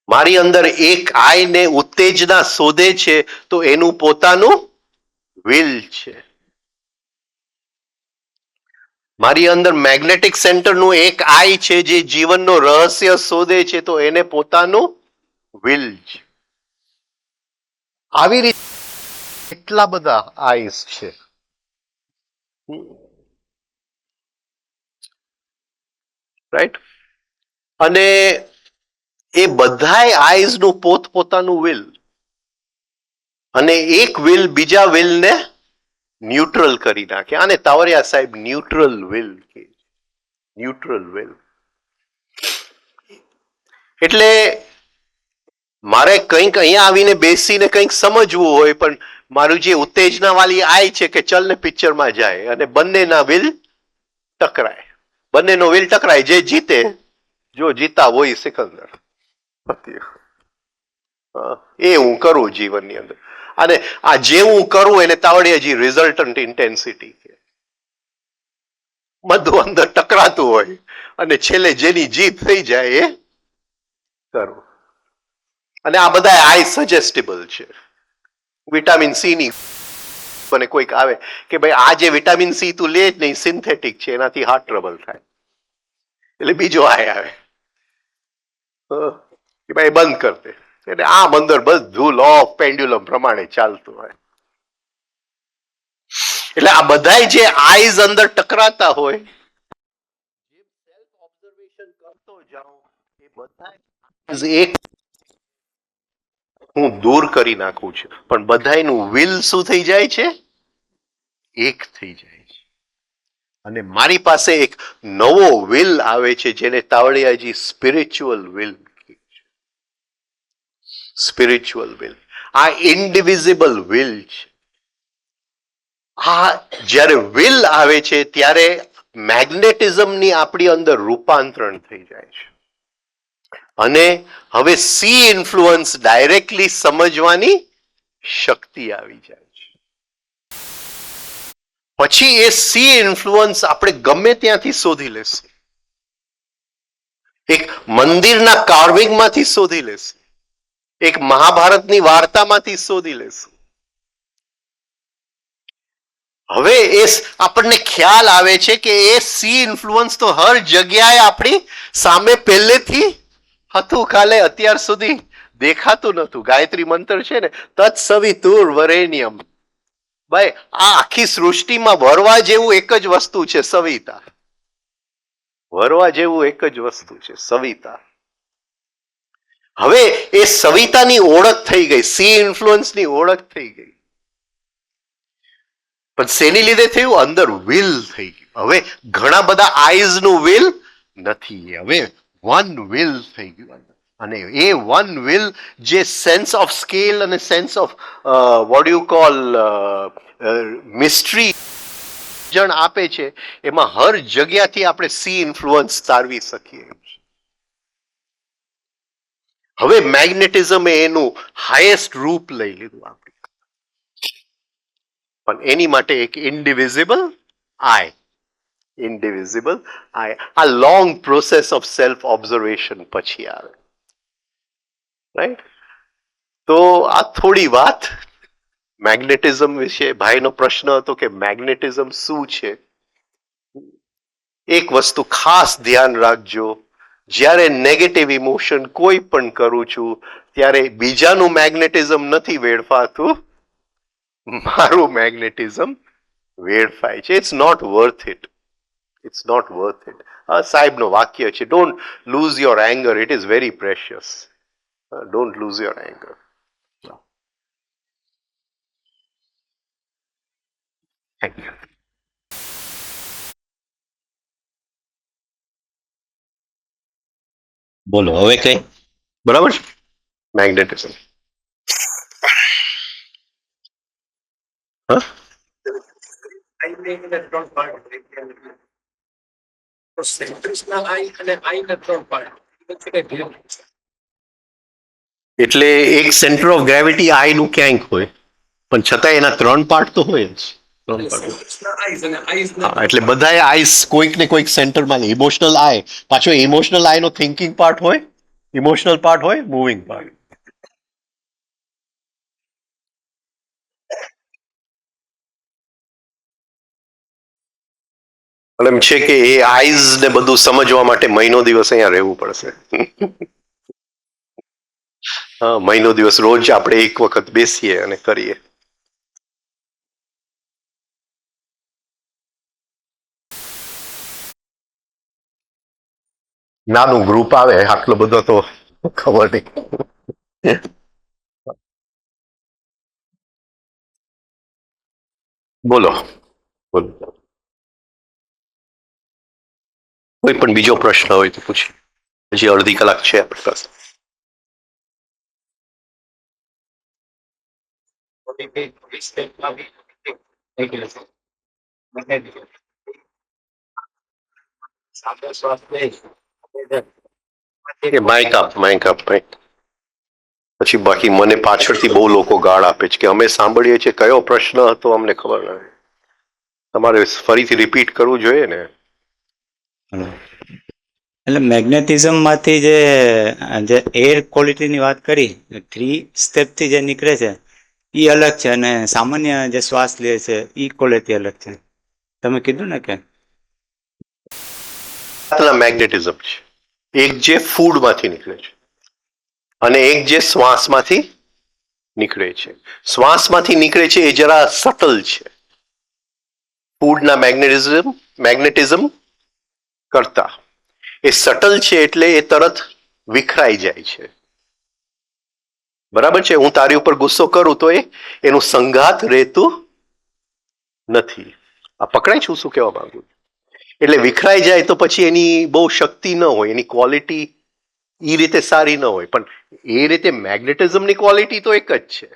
મારી અંદર એક આઈને ઉત્તેજના શોધે છે તો એનું પોતાનું વિલ છે. મારી અંદર મેગ્નેટિક સેન્ટરનું એક આઈ છે જે જીવનનો રહસ્ય શોધે છે તો એને પોતાનું વિલ છે. આવી રીતે કેટલા બધા આઈસ છે. રાઈટ? અને એ બધાય આઈઝનું પોતપોતાનું વિલ, અને એક વિલ બીજા વિલને ન્યુટ્રલ કરી નાખે. આને તાવરિયા સાહેબ ન્યુટ્રલ વિલ કે. ન્યુટ્રલ વિલ એટલે મારે કંઈક અહીંયા આવીને બેસીને કંઈક સમજવું હોય, પણ મારું જે ઉત્તેજના વાળી આય છે કે ચલ ને પિક્ચરમાં જાય, અને બંનેના વિલ ટકરાય. બંનેનો વિલ ટકરાય, જે જીતે, જો જીતા હોય સિકંદર. એ હું કરું જીવનની અંદર. અને આ જે હું કરું એને તાવડિયાજી રિઝલ્ટન્ટ ઇન્ટેન્સિટી કે. બધું અંદર ટકરાતું હોય અને છેલ્લે જેની જીત થઈ જાય એ કરું. અને આ બધા આઈ સજેસ્ટેબલ છે. વિટામિન સી ની મને કોઈક આવે કે ભાઈ આ જે વિટામિન સી તું લે જ નહીં, સિન્થેટિક છે, એનાથી હાર્ટ ટ્રબલ થાય, એટલે બીજો આય આવે કે ભાઈ બંધ કર દે. એટલે આમ અંદર બધું લો ઓફ પેન્ડ્યુલમ પ્રમાણે ચાલતું હોય. એટલે આ બધા જે આઈઝ અંદર ટકરાતા હોય, સેલ્ફ ઓબ્ઝર્વેશન કરતો જાઉં, એ બધા એક હું દૂર કરી નાખું છું, પણ બધાયનું વિલ શું થઈ જાય છે? એક થઈ જાય છે. અને મારી પાસે એક નવો વિલ આવે છે જેને તાવડિયાજી સ્પિરિચ્યુઅલ વિલ. સ્પિરિચ્યુઅલ વિલ, આ ઇનડિવિઝિબલ વિલ છે. આ જ્યારે વિલ આવે છે ત્યારે મેગ્નેટિઝમની આપણી અંદર રૂપાંતરણ થઈ જાય છે, અને હવે સી ઇન્ફ્લુઅન્સ ડાયરેક્ટલી સમજવાની શક્તિ આવી જાય છે. પછી એ સી ઇન્ફ્લુઅન્સ આપણે ગમે ત્યાંથી શોધી લેશું. એક મંદિરના કાર્વિંગમાંથી શોધી લેશું, એક મહાભારતની વાર્તામાંથી શોધી લેશું. હવે એ આપણને ખ્યાલ આવે છે કે એ સી ઇન્ફ્લુઅન્સ તો હર જગ્યાએ આપણી સામે પહેલેથી હતું, કાલે અત્યાર સુધી દેખાતું નતું. ગાયત્રી મંત્ર છે ને, તત્સવિતુર વરેણ્યમ. ભાઈ આ આખી સૃષ્ટિમાં વરવા જેવું એક જ વસ્તુ છે, સવિતા. વરવા જેવું એક જ વસ્તુ છે, સવિતા. હવે એ સવિતાની ઓળખ થઈ ગઈ, સી ઇન્ફ્લુઅન્સની ઓળખ થઈ ગઈ. પણ શેની લીધે થયું? અંદર વિલ થઈ ગયું. હવે ઘણા બધા આઈઝ નું વિલ નથી, હવે વન વિલ થઈ ગયું. અને એ વન વિલ જે સેન્સ ઓફ સ્કેલ અને sense of what you call mystery જણ આપે છે, એમાં હર જગ્યાથી આપણે સી ઇન્ફ્લુઅન્સ તારવી શકીએ. હવે મેગ્નેટિઝમ એનું હાઈએસ્ટ રૂપ લઈ લીધું. આપણે પણ એની માટે એક ઇન્ડિવિઝિબલ આઈ, ઇન્ડિવિઝિબલ આઈ, આ long process of self observation પછી આવે, રાઈટ. તો આ થોડી વાત મેગ્નેટિઝમ વિશે. ભાઈનો પ્રશ્ન હતો કે મેગ્નેટિઝમ શું છે. એક વસ્તુ ખાસ ધ્યાન રાખજો, જ્યારે નેગેટિવ ઇમોશન કોઈ પણ કરું છું ત્યારે બીજાનું મેગ્નેટિઝમ નથી વેડફાતું, મારું મેગ્નેટિઝમ વેડફાય છે. It's not worth it, it's not worth it. સાહેબનું વાક્ય છે, don't lose your anger, it is very precious. Don't lose your anger. Thank you. બોલો હવે કઈ બરાબર છે મેગ્નેટિઝમ. હા, એટલે એક સેન્ટર ઓફ ગ્રેવિટી આઈ નું ક્યાંક હોય, પણ છતાં એના 3 પાર્ટ તો હોય જ. એટલે બધાએ આઈસ કોઈક ને કોઈક સેન્ટરમાં. ઇમોશનલ આઈ, પાછો ઇમોશનલ આઈ નો થિંકિંગ પાર્ટ હોય, ઇમોશનલ પાર્ટ હોય, મૂવિંગ પાર્ટ. એટલે એમ છે કે એ આઈઝ ને બધું સમજવા માટે મહિનો દિવસ અહીંયા રહેવું પડશે. હા, મહિનો દિવસ રોજ આપણે એક વખત બેસીએ અને કરીએ. નાનું ગ્રુપ આવે, આટલો બધો તો ખબર નહીં. બોલો બોલો, કોઈ પણ બીજો પ્રશ્ન હોય તો પૂછી. હજી અડધી કલાક છે આપણી પાસે. માઇક આપ, માઇક આપ ભાઈ. પછી બાકી મને પાછળથી બહુ લોકો ગાળ આપે છે કે અમે સાંભળીએ છીએ, કયો પ્રશ્ન હતો અમને ખબર નથી. તમારે ફરીથી રિપીટ કરવું જોઈએ ને. એટલે મેગ્નેટિઝમ માંથી જે એર ક્વોલિટીની વાત કરી, 3 સ્ટેપથી જે નીકળે છે એ અલગ છે, અને સામાન્ય જે શ્વાસ લે છે એ ક્વોલિટી અલગ છે. તમે કીધું ને કે મેગ્નેટિઝમ છે, એક જે ફૂડમાંથી નીકળે છે અને એક જે શ્વાસમાંથી નીકળે છે. શ્વાસમાંથી નીકળે છે એ જરા સટલ છે ફૂડના મેગ્નેટિઝમ કરતા. એ સટલ છે એટલે એ તરત વિખરાઈ જાય છે. બરાબર છે. હું તારી ઉપર ગુસ્સો કરું તો એનું સંઘાત રહેતું નથી. આ પકડાય છું શું કહેવા માંગુ? એટલે વિખરાઈ જાય તો પછી એની બહુ શક્તિ ન હોય, એની ક્વોલિટી એ રીતે સારી ન હોય. પણ એ રીતે મેગ્નેટિઝમની ક્વોલિટી તો એક જ છે,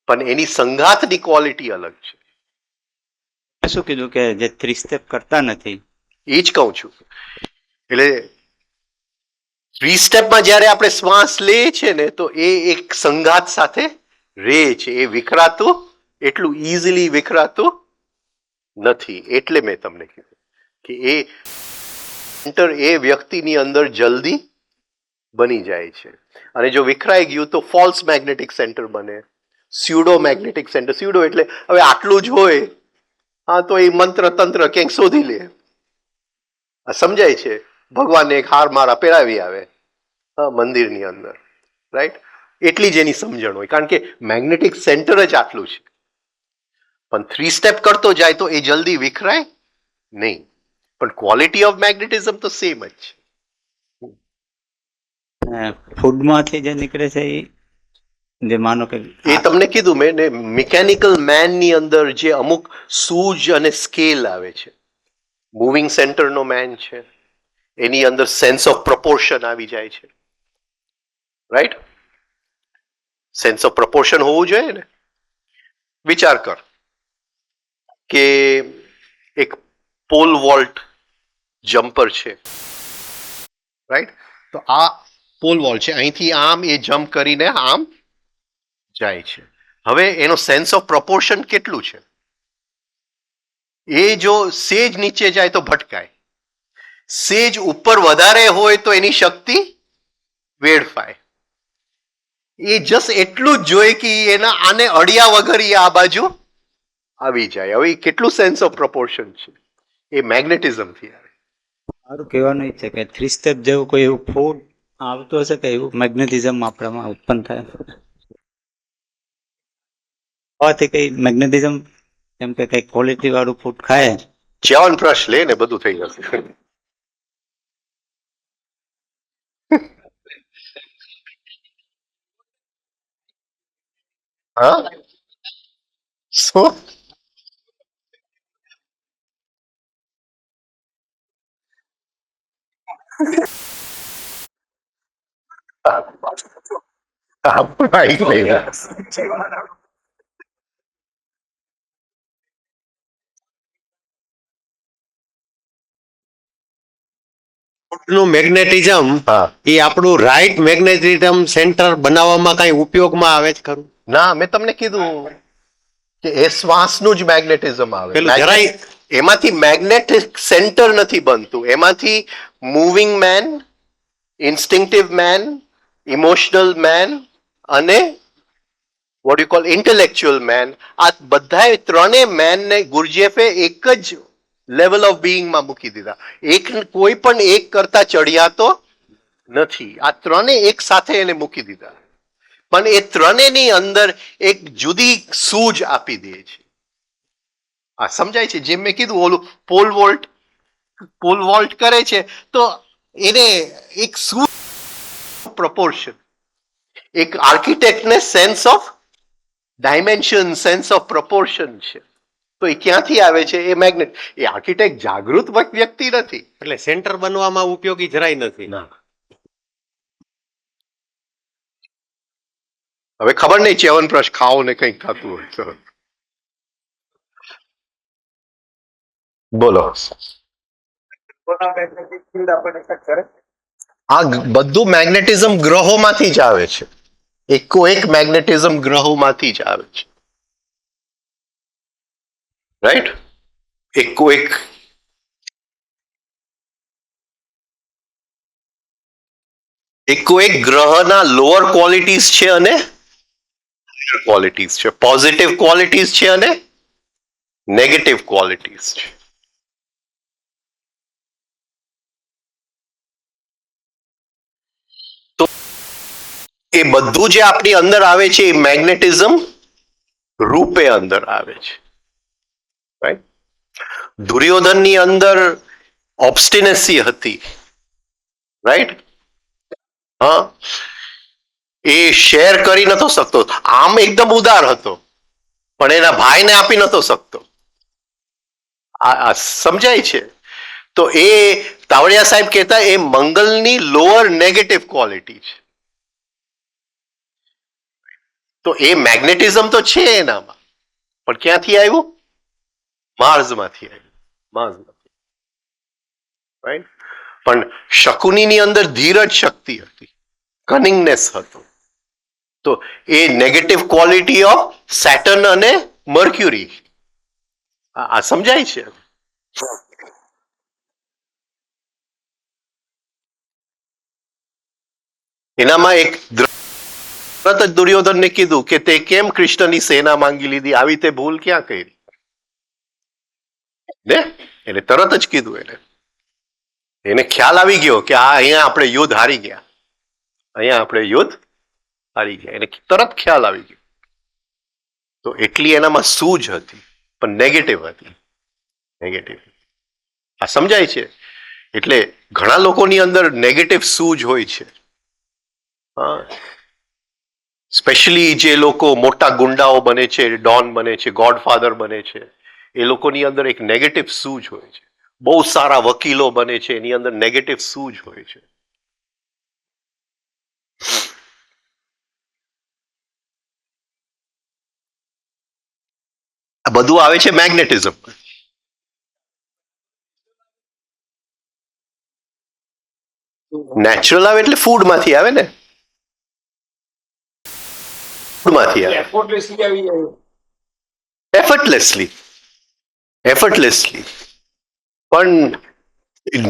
પણ એની સંઘાતની ક્વોલિટી અલગ છે. શું કીધું કે જે 3 સ્ટેપ કરતા નથી, એ જ કહું છું. એટલે 3 સ્ટેપમાં જ્યારે આપણે શ્વાસ લઈએ છીએ ને તો એ એક સંઘાત સાથે રહે છે. એ વિખરાતું એટલું ઇઝીલી વિખરાતું નથી. એટલે મેં તમને કીધું કે એ સેન્ટર એ વ્યક્તિની અંદર જલ્દી બની જાય છે. અને જો વિખરાઈ ગયું તો ફોલ્સ મેગ્નેટિક સેન્ટર બને, સ્યુડો મેગ્નેટિક સેન્ટર. સ્યુડો એટલે હવે આટલું જ હોય, હા, તો એ મંત્ર તંત્ર ક્યાંક શોધી લે. સમજાય છે? ભગવાનને એક હાર મારા પહેરાવી આવે મંદિરની અંદર, રાઈટ? એટલી જ એની સમજણ હોય, કારણ કે મેગ્નેટિક સેન્ટર જ આટલું છે. પણ 3 સ્ટેપ કરતો જાય તો એ જલ્દી વિખરાય નહીં, પણ ક્વોલિટી ઓફ મેગ્નેટિઝમ તો સેમ જ છે. ફૂડમાંથી જે નીકળે છે એ જે માનો કે એ તમને કીધું મેં ને, મિકેનિકલ મેનની અંદર જે અમુક સૂઝ અને સ્કેલ આવે છે, મૂવિંગ સેન્ટરનો મેન છે, એની અંદર સેન્સ ઓફ પ્રપોર્શન આવી જાય છે, રાઈટ? સેન્સ ઓફ પ્રપોર્શન હોવું જોઈએ ને. વિચાર કર કે એક પોલ વોલ્ટ જમ્પર છે, રાઈટ? તો આ પોલ વોલ્ટ છે, અહીંથી આમ એ જમ્પ કરીને આમ જાય છે. હવે એનો સેન્સ ઓફ પ્રોપોર્શન કેટલું છે? એ જો સેજ નીચે જાય તો ભટકાય, સેજ ઉપર વધારે હોય તો એની શક્તિ વેડફાય. એ જસ્ટ એટલું જ જોઈએ કે એના આને અડિયા વગર એ આ બાજુ આવી જાય. હવે કેટલું સેન્સ ઓફ પ્રોપોર્શન છે? એ મેગ્નેટિઝમ થી આવે. મારું કહેવાનું એ છે કે 3 સ્ટેપ જેવું કોઈ એવું ફૂડ આવતું હશે કે એવું મેગ્નેટિઝમ આપણામાં ઉત્પન્ન થાય હોવાથી કઈ મેગ્નેટિઝમ એમ કે કઈ ક્વોલિટી વાળું ફૂડ ખાય ચ્યવનપ્રાશ લે ને બધું થઈ જશે. હા શું? નું મેગ્નેટિઝમ હા. એ આપણું રાઈટ મેગ્નેટિઝમ સેન્ટર બનાવવામાં કઈ ઉપયોગમાં આવે છે ખરું? ના, મેં તમને કીધું કે એ શ્વાસનું જ મેગ્નેટિઝમ આવે. પેલું જરાય એમાંથી મેગ્નેટિક સેન્ટર નથી બનતું, એમાંથી moving man, instinctive man, emotional man અને what you call intellectual man, આ બધાય ત્રણેય મેનને ગુરજેફે એક જ લેવલ ઓફ બીઈંગમાં મૂકી દીધા. એક કોઈ પણ એક કરતા ચડિયા તો નથી, આ ત્રણેય એક સાથે એને મૂકી દીધા. પણ એ ત્રણેયની અંદર એક જુદી સૂઝ આપી દે છે. આ સમજાય છે? જેમ મેં કીધું ઓલું પોલ વોલ્ટ કરે છે તો એને એક સૂઝ પ્રપોર્શન, એક આર્કિટેક્ટને sense of dimension, sense of proportion છે. તો એ ક્યાંથી આવે છે? એ મેગ્નેટ. એ આર્કિટેક્ટ જાગૃત વ્યક્તિ નથી. એટલે સેન્ટર બનવામાં ઉપયોગી જરાય નથી. હવે ખબર નહીં ચ્યવનપ્રાશ ખાઓ ને કંઈક ખાતું હોય તો. બોલો. આ બધું મેગ્નેટિઝમ ગ્રહોમાંથી જ આવે છે. એકો એક મેગ્નેટિઝમ ગ્રહોમાંથી જ આવે છે. રાઈટ? એકો એક ગ્રહના લોઅર ક્વોલિટીઝ છે અને હાયર ક્વોલિટીઝ છે. પોઝિટિવ ક્વોલિટીઝ છે અને નેગેટિવ ક્વોલિટીઝ છે. તો એ બધું જે આપણી અંદર આવે છે એ મેગ્નેટિઝમ રૂપે અંદર આવે છે. રાઈટ? દુર્યોધનની અંદર ઓબ્સ્ટિનેસી હતી. રાઈટ? હા, એ શેર કરી નતો શકતો. આમ એકદમ ઉદાર હતો પણ એના ભાઈને આપી નતો શકતો. આ સમજાય છે? તો એ તાવડિયા સાહેબ કહેતા એ મંગલની લોઅર નેગેટિવ ક્વોલિટી છે. તો એ મેગ્નેટિઝમ તો છે એનામાં, પણ ક્યાંથી આવ્યું? માર્સમાંથી આવ્યું. માર્સમાંથી. રાઈટ? પણ શકુનીની અંદર ધીરજ શક્તિ હતી, કનિંગનેસ હતો. તો એ નેગેટિવ ક્વોલિટી ઓફ સેટર્ન અને મર્ક્યુરી. આ સમજાય છે? એનામાં એક તરત જ દુર્યોધનને કીધું કે તે કેમ કૃષ્ણની સેના માંગી લીધી, આવી તે ભૂલ ક્યાં કરી ને? એને તરત જ કીધું. એને ખ્યાલ આવી ગયો કે આ અહીંયા આપણે યુદ્ધ હારી ગયા. અહીંયા આપણે યુદ્ધ હારી ગયા. એને તરત ખ્યાલ આવી ગયો. તો એટલી એનામાં સૂઝ હતી પણ નેગેટિવ હતી. નેગેટિવ. આ સમજાય છે? એટલે ઘણા લોકોની અંદર નેગેટિવ સૂઝ હોય છે. સ્પેશિયલી જે લોકો મોટા ગુંડાઓ બને છે, ડોન બને છે, ગોડફાધર બને છે, એ લોકોની અંદર એક નેગેટિવ સૂઝ હોય છે. બહુ સારા વકીલો બને છે, એની અંદર નેગેટિવ સૂઝ હોય છે. આ બધું આવે છે મેગ્નેટિઝમ. નેચરલ આવે એટલે ફૂડ માંથી આવે ને. માંથી આવે એફર્ટલેસલી પણ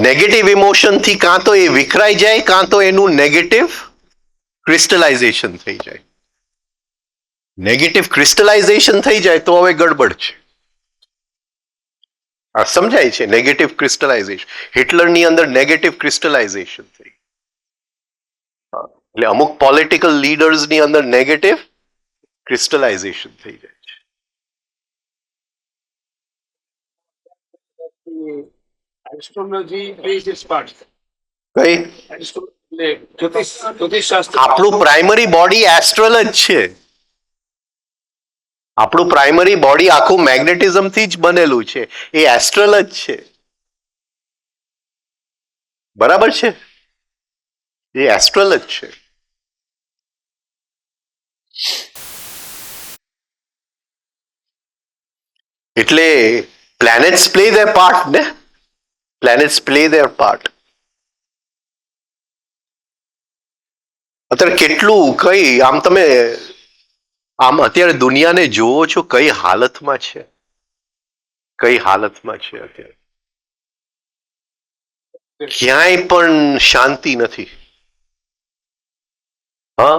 નેગેટિવ ઇમોશન થી કાં તો એ વિખરાઈ જાય કાં તો એનું નેગેટિવ ક્રિસ્ટલાઇઝેશન થઈ જાય. નેગેટિવ ક્રિસ્ટલાઇઝેશન થઈ જાય તો હવે ગડબડ છે. આ સમજાય છે? નેગેટિવ ક્રિસ્ટલાઇઝેશન, હિટલરની અંદર નેગેટિવ ક્રિસ્ટલાઇઝેશન થઈ. એટલે અમુક પોલિટિકલ લીડર્સની અંદર નેગેટિવ ક્રિસ્ટલાઇઝેશન થઈ જાય છે. Astrology plays its part. કઈ જ્યોતિષ શાસ્ત્ર આપણું પ્રાઇમરી બોડી એસ્ટ્રલ જ છે. આપણું પ્રાઇમરી બોડી આખું મેગ્નેટિઝમ થી જ બનેલું છે. એ એસ્ટ્રલ જ છે. બરાબર છે? એ એસ્ટ્રલ જ છે. એટલે પ્લેનેટ્સ પ્લે ધેર પાર્ટ ને, પ્લેનેટ્સ પ્લે ધેર પાર્ટ. અત્યારે કેટલું કઈ આમ તમે આમ અત્યારે દુનિયાને જોવો છો કઈ હાલતમાં છે, કઈ હાલતમાં છે અત્યારે. ક્યાંય પણ શાંતિ નથી. હા,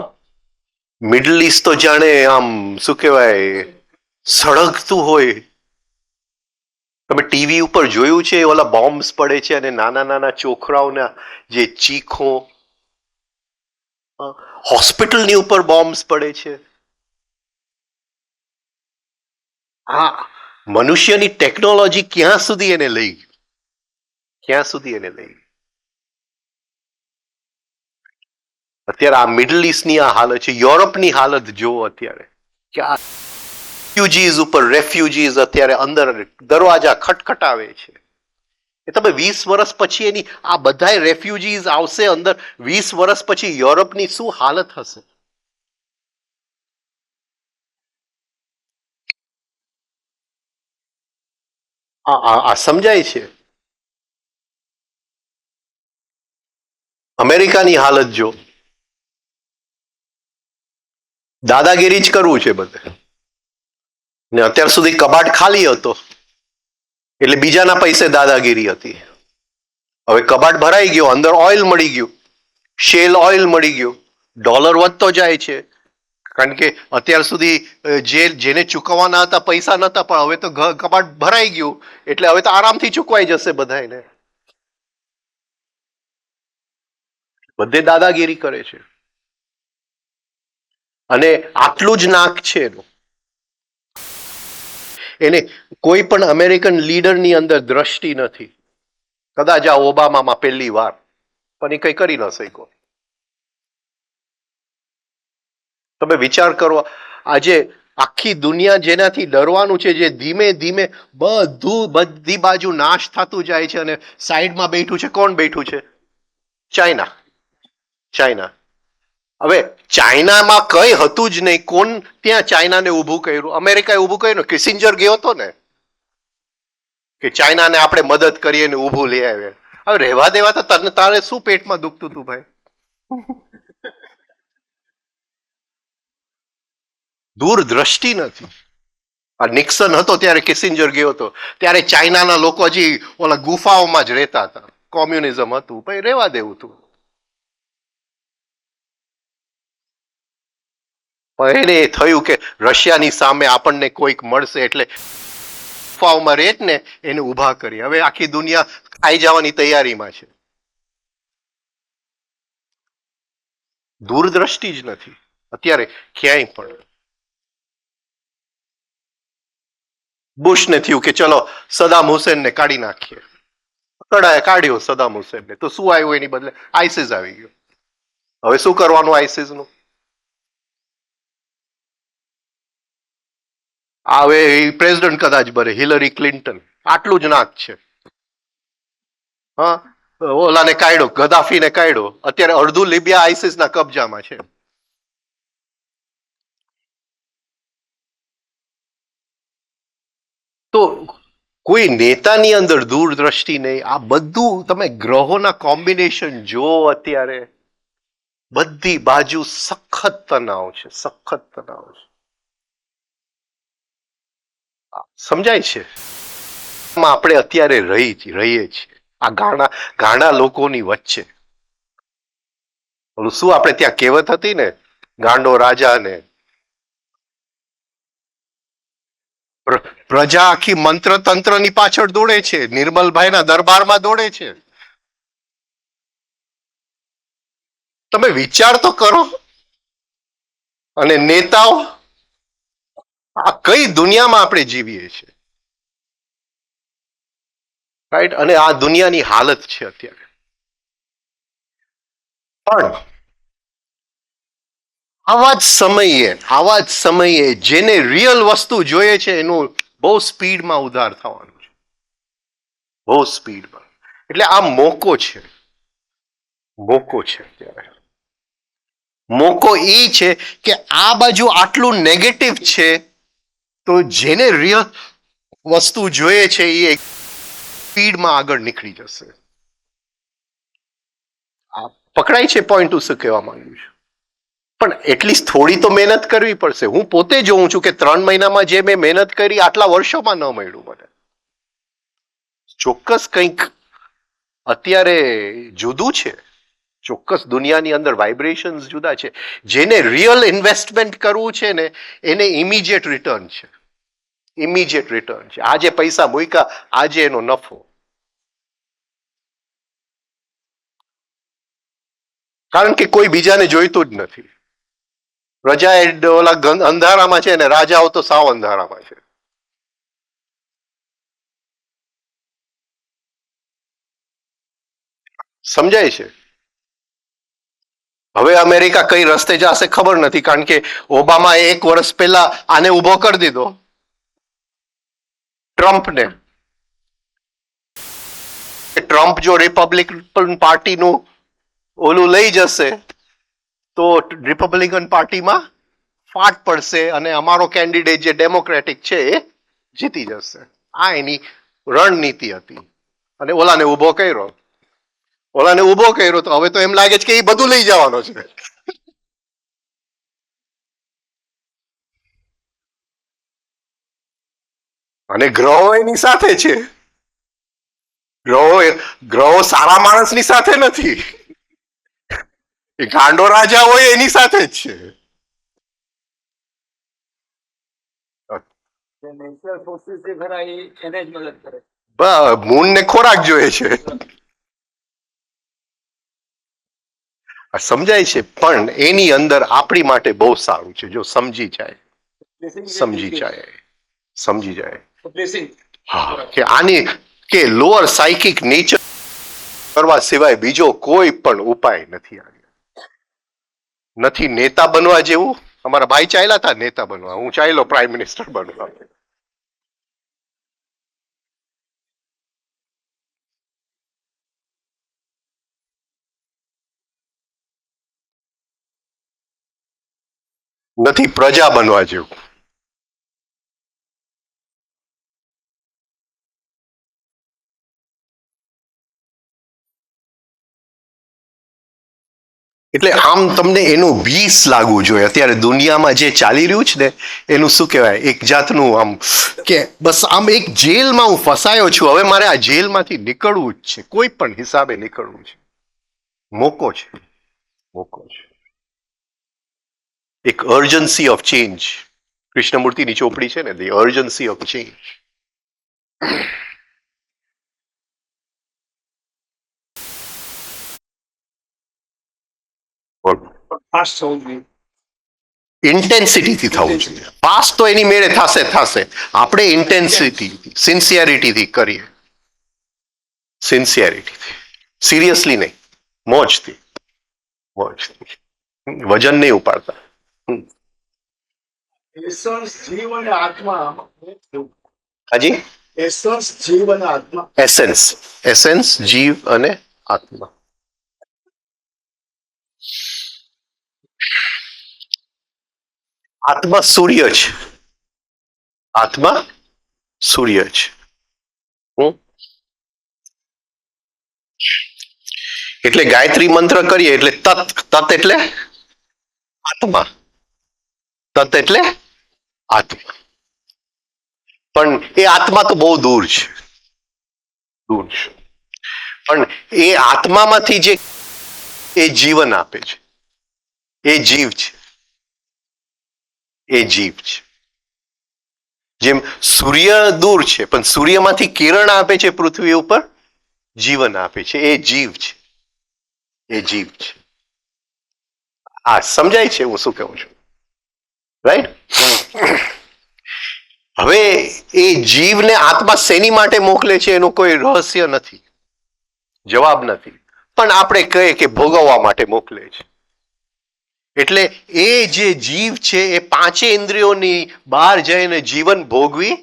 મિડલ ઈસ્ટ તો જાણે આમ શું કહેવાય સળગતું હોય. તમે ટીવી ઉપર જોયું છે ઓલા બોમ્બ્સ પડે છે અને નાના નાના છોકરાઓના જે ચીખો, હોસ્પિટલની ઉપર બોમ્બ્સ પડે છે. આ મનુષ્યની ટેકનોલોજી ક્યાં સુધી એને લઈ ગઈ, ક્યાં સુધી એને લઈ ગઈ. અત્યારે આ મિડલ ઈસ્ટની આ હાલત છે. યુરોપની હાલત જુઓ અત્યારે કે આ રેફ્યુજીઝ ઉપર રેફ્યુજીઝ અત્યારે અંદર દરવાજા ખટખટાવે છે. એ તમે 20 વર્ષ પછી એની આ બધાય રેફ્યુજીઝ આવશે અંદર, 20 વર્ષ પછી યુરોપની શું હાલત હશે? આ સમજાય છે? અમેરિકાની હાલત જો, દાદાગીરી જ કરવું છે બધે. ને અત્યાર સુધી કબાટ ખાલી હતો એટલે બીજાના પૈસે દાદાગીરી હતી. હવે કબાટ ભરાઈ ગયો, અંદર ઓઇલ મળી ગયું, શેલ ઓઇલ મળી ગયું, ડોલર વધતો જાય છે. કારણ કે અત્યાર સુધી જેને ચૂકવવાના હતા પૈસા નતા, પણ હવે તો કબાટ ભરાઈ ગયું એટલે હવે તો આરામથી ચૂકવાઈ જશે બધાને. બધે દાદાગીરી કરે છે. અને આટલું જ નાક છે એનું. એને કોઈ પણ અમેરિકન લીડરની અંદર દ્રષ્ટિ નથી. કદાચ આ ઓબામામાં પહેલી વાર, પણ એ કઈ કરી ન શક્યો. તમે વિચાર કરો, આજે આખી દુનિયા જેનાથી ડરવાનું છે, જે ધીમે ધીમે બધી બાજુ નાશ થતું જાય છે, અને સાઈડમાં બેઠું છે. કોણ બેઠું છે? ચાઇના. ચાઇના. હવે ચાઇનામાં કઈ હતું જ નહીં. કોણ ત્યાં ચાઇનાને ઊભું કર્યું? અમેરિકાએ ઊભું કર્યું. કિસિંજર ગયો હતો ને કે ચાઇનાને આપણે મદદ કરીએ ને ઊભું લઈ આવે. હવે રહેવા દેવા તો તને તારે શું પેટમાં દુખતું હતું ભાઈ? દૂરદ્રષ્ટિ નથી. આ નિક્સન હતો ત્યારે કિસિંજર ગયો હતો ત્યારે ચાઇનાના લોકો હજી ઓલા ગુફાઓમાં જ રહેતા હતા. કોમ્યુનિઝમ હતું, ભાઈ રહેવા દેવું હતું. પણ એને થયું કે રશિયાની સામે આપણને કોઈક મળશે એટલે ગુફાઓમાં રહે ને એને ઊભા કરી. હવે આખી દુનિયા ખાઈ જવાની તૈયારીમાં છે. દૂરદ્રષ્ટિ જ નથી અત્યારે ક્યાંય પણ. બુશને થયું કે ચલો સદામ હુસેનને કાઢી નાખીએ. કાઢ્યો સદામ હુસેનને, તો શું આવ્યું એની બદલે? આઈસિસ આવી ગયો. હવે શું કરવાનું આઈસિસનું? હવે પ્રેસિડન્ટ કદાચ બને, હિલરી ક્લિન્ટન. આટલું જ નાક છે. હા, ઓલાને કાઢ્યો, ગદ્દાફીને કાઢ્યો. અત્યારે અડધું લિબિયા આઈસિસના કબજામાં છે. તો કોઈ નેતાની અંદર દૂરદ્રષ્ટિ નહીં. આ બધું તમે ગ્રહોના કોમ્બિનેશન જો અત્યારે બધી બાજુ સખત તણાવ છે, સખત તણાવ છે. સમજાય છે? આપણે અત્યારે રહીએ છીએ આ ગાણા લોકોની વચ્ચે. ઓલું શું આપણે ત્યાં કહેવત હતી ને, ગાંડો રાજા ને પ્રજા આખી મંત્ર તંત્ર ની પાછળ દોડે છે, નિર્મલભાઈના દરબારમાં દોડે છે. તમે વિચાર તો કરો. અને નેતાઓ, આ કઈ દુનિયામાં આપણે જીવીએ છીએ, રાઈટ? અને આ દુનિયાની હાલત છે અત્યારે. પણ આવા જ સમયે જેને રિયલ વસ્તુ જોઈએ છે એનું બહુ સ્પીડમાં ઉધાર થવાનું છે, બહુ સ્પીડમાં. એટલે આ મોકો છે અત્યારે. મોકો એ છે કે આ બાજુ આટલું નેગેટિવ છે, તો જેને રિયલ વસ્તુ જોઈએ છે એ સ્પીડમાં આગળ નીકળી જશે. આ પકડાય છે પોઈન્ટ હું શું કહેવા માંગુ છું? પણ એટલીસ્ટ થોડી તો મહેનત કરવી પડશે. હું પોતે જોઉં છું કે 3 મહિનામાં જે મેં મહેનત કરી આટલા વર્ષોમાં ન મળ્યું મને. ચોક્કસ કંઈક અત્યારે જુદું છે, ચોક્કસ દુનિયાની અંદર વાઇબ્રેશન્સ જુદા છે. જેને રિયલ ઇન્વેસ્ટમેન્ટ કરવું છે ને એને ઇમિડિયેટ રિટર્ન છે, ઇમિડિયેટ રિટર્ન છે. આજે પૈસા મૂક્યા, આજે એનો નફો. કારણ કે કોઈ બીજાને જોઈતું જ નથી. પ્રજા એ ઓલા અંધારામાં છે ને રાજાઓ તો સાવ અંધારામાં છે. સમજાય છે? હવે અમેરિકા કઈ રસ્તે જશે ખબર નથી, કારણ કે ઓબામા 1 વર્ષ પહેલા આને ઉભો કરી દીધો, ટ્રમ્પને. ટ્રમ્પ જો રિપબ્લિકન પાર્ટીનું ઓલું લઈ જશે તો રિપબ્લિકન પાર્ટીમાં ફાટ પડશે અને અમારો કેન્ડિડેટ જે ડેમોક્રેટિક છે એ જીતી જશે. આ એની રણનીતિ હતી. અને ઓલાને ઉભો કર્યો તો હવે તો એમ લાગે છે કે એ બધું લઈ જવાનો છે. અને ગ્રહો એની સાથે છે. ગ્રહો સારા માણસની સાથે નથી, એ ગાંડો રાજા હોય એની સાથે જ છે. નેચરલ ફોર્સિસ જે ખરા એને જ મદદ કરે. મૂન ને ખોરાક જોઈએ છે. સમજાય છે? પણ એની અંદર આપણી માટે બહુ સારું છે જો સમજી જાય. હા, કે આની કે લોઅર સાયકિક નેચર કરવા સિવાય બીજો કોઈ પણ ઉપાય નથી. નથી નેતા બનવા જેવું. અમારા ભાઈ ચાલ્યા હતા નેતા બનવા, હું ચાલ્યો પ્રાઇમ મિનિસ્ટર બનવા. નથી પ્રજા બનવા જેવું. એટલે આમ તમને એનું 20 લાગવું જોઈએ. અત્યારે દુનિયામાં જે ચાલી રહ્યું છે ને એનું શું કહેવાય, એક જાતનું આમ કે બસ આમ એક જેલમાં હું ફસાયો છું, હવે મારે આ જેલમાંથી નીકળવું જ છે, કોઈ પણ હિસાબે નીકળવું છે. મોકો છે. એક અર્જન્સી ઓફ ચેન્જ. કૃષ્ણમૂર્તિની ચોપડી છે ને, the urgency of change. Fast થવું જોઈએ. ઇન્ટેન્સિટીથી થવું જોઈએ. પાસ તો એની મેળે થશે. આપણે ઇન્ટેન્સિટી, સિન્સિયરિટીથી કરીએ. સિરિયસલી નહીં, મોજથી. વજન નહીં ઉપાડતા. એસન્સ જીવ અને આત્મા. હાજી? એસન્સ જીવ અને આત્મા. એસેન્સ જીવ અને આત્મા. આત્મા સૂર્ય છે. એટલે ગાયત્રી મંત્ર કરીએ એટલે તત એટલે આત્મા, તત એટલે આત્મા. પણ એ આત્મા તો બહુ દૂર છે, દૂર છે. પણ એ આત્મામાંથી જે એ જીવન આપે છે, એ જીવ છે, એ જીવ છે. જેમ સૂર્ય દૂર છે પણ સૂર્યમાંથી કિરણ આપે છે પૃથ્વી ઉપર, જીવન આપે છે, એ જીવ છે, એ જીવ છે. આ સમજાય છે હું શું કહું છું? રાઈટ? હવે એ જીવને આત્મા શેની માટે મોકલે છે એનું કોઈ રહસ્ય નથી, જવાબ નથી. પણ આપણે કહીએ કે ભોગવવા માટે મોકલે છે. એટલે એ જે જીવ છે એ પાંચે ઇન્દ્રિયોની બહાર જઈને જીવન ભોગવી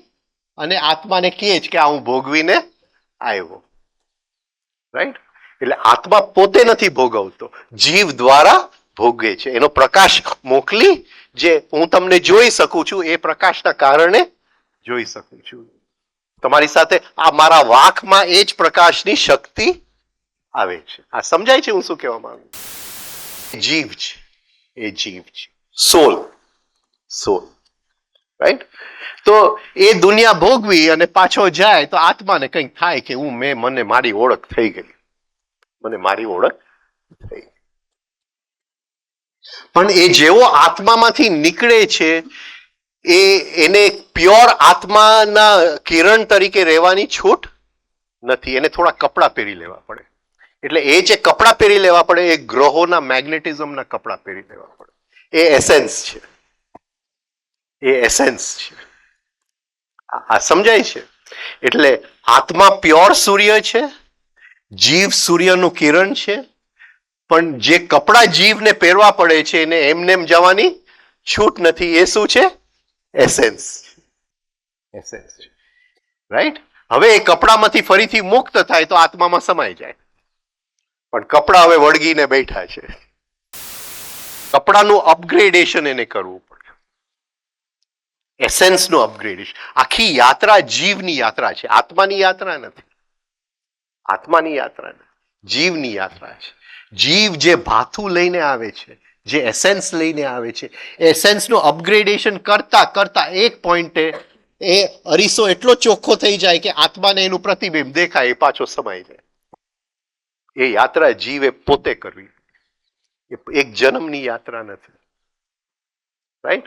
અને આત્માને કહે છે કે આ હું ભોગવીને આવ્યો. રાઈટ? એટલે આત્મા પોતે નથી ભોગવતો, જીવ દ્વારા ભોગવે છે. એનો પ્રકાશ મોકલી, જે હું તમને જોઈ શકું છું એ પ્રકાશના કારણે જોઈ શકું છું. તમારી સાથે આ મારા વાકમાં એ જ પ્રકાશની શક્તિ આવે છે. આ સમજાય છે હું શું કહેવા માંગુ? જીવ છે, એ જીવ છે, સોલ, સોલ. રાઈટ? તો એ દુનિયા ભોગવી અને પાછો જાય તો આત્માને કંઈક થાય કે મને મારી ઓળખ થઈ ગઈ, મને મારી ઓળખ થઈ. પણ એ જેવો આત્મામાંથી નીકળે છે એને પ્યોર આત્માના કિરણ તરીકે રહેવાની છૂટ નથી. એને થોડા કપડાં પહેરી લેવા પડે. એટલે એ જે કપડાં પહેરી લેવા પડે એ ગ્રહોના મેગ્નેટિઝમના કપડાં પહેરી લેવા પડે. એ એસેન્સ છે, એ એસેન્સ છે. આ સમજાય છે? એટલે આત્મા પ્યોર સૂર્ય છે, જીવ સૂર્યનું કિરણ છે. પણ જે કપડાં જીવને પહેરવા પડે છે એને એમનેમ જવાની છૂટ નથી. એ શું છે? એસેન્સ, એસેન્સ છે. રાઈટ? હવે એ કપડામાંથી ફરીથી મુક્ત થાય તો આત્મામાં સમાઈ જાય. પણ કપડા હવે વળગીને બેઠા છે. કપડાનું અપગ્રેડેશન એને કરવું પડે, એસેન્સનું અપગ્રેડેશન. આખી યાત્રા જીવની યાત્રા છે, આત્માની યાત્રા નથી. આત્માની યાત્રા નથી, જીવની યાત્રા છે. જીવ જે ભાથું લઈને આવે છે, જે એસેન્સ લઈને આવે છે, એસેન્સનું અપગ્રેડેશન કરતા કરતા એક પોઈન્ટે એ અરીસો એટલો ચોખ્ખો થઈ જાય કે આત્માને એનું પ્રતિબિંબ દેખાય, એ પાછો સમાઈ જાય. એ યાત્રા જીવે પોતે કરવી, એ એક જન્મની યાત્રા નથી. રાઈટ?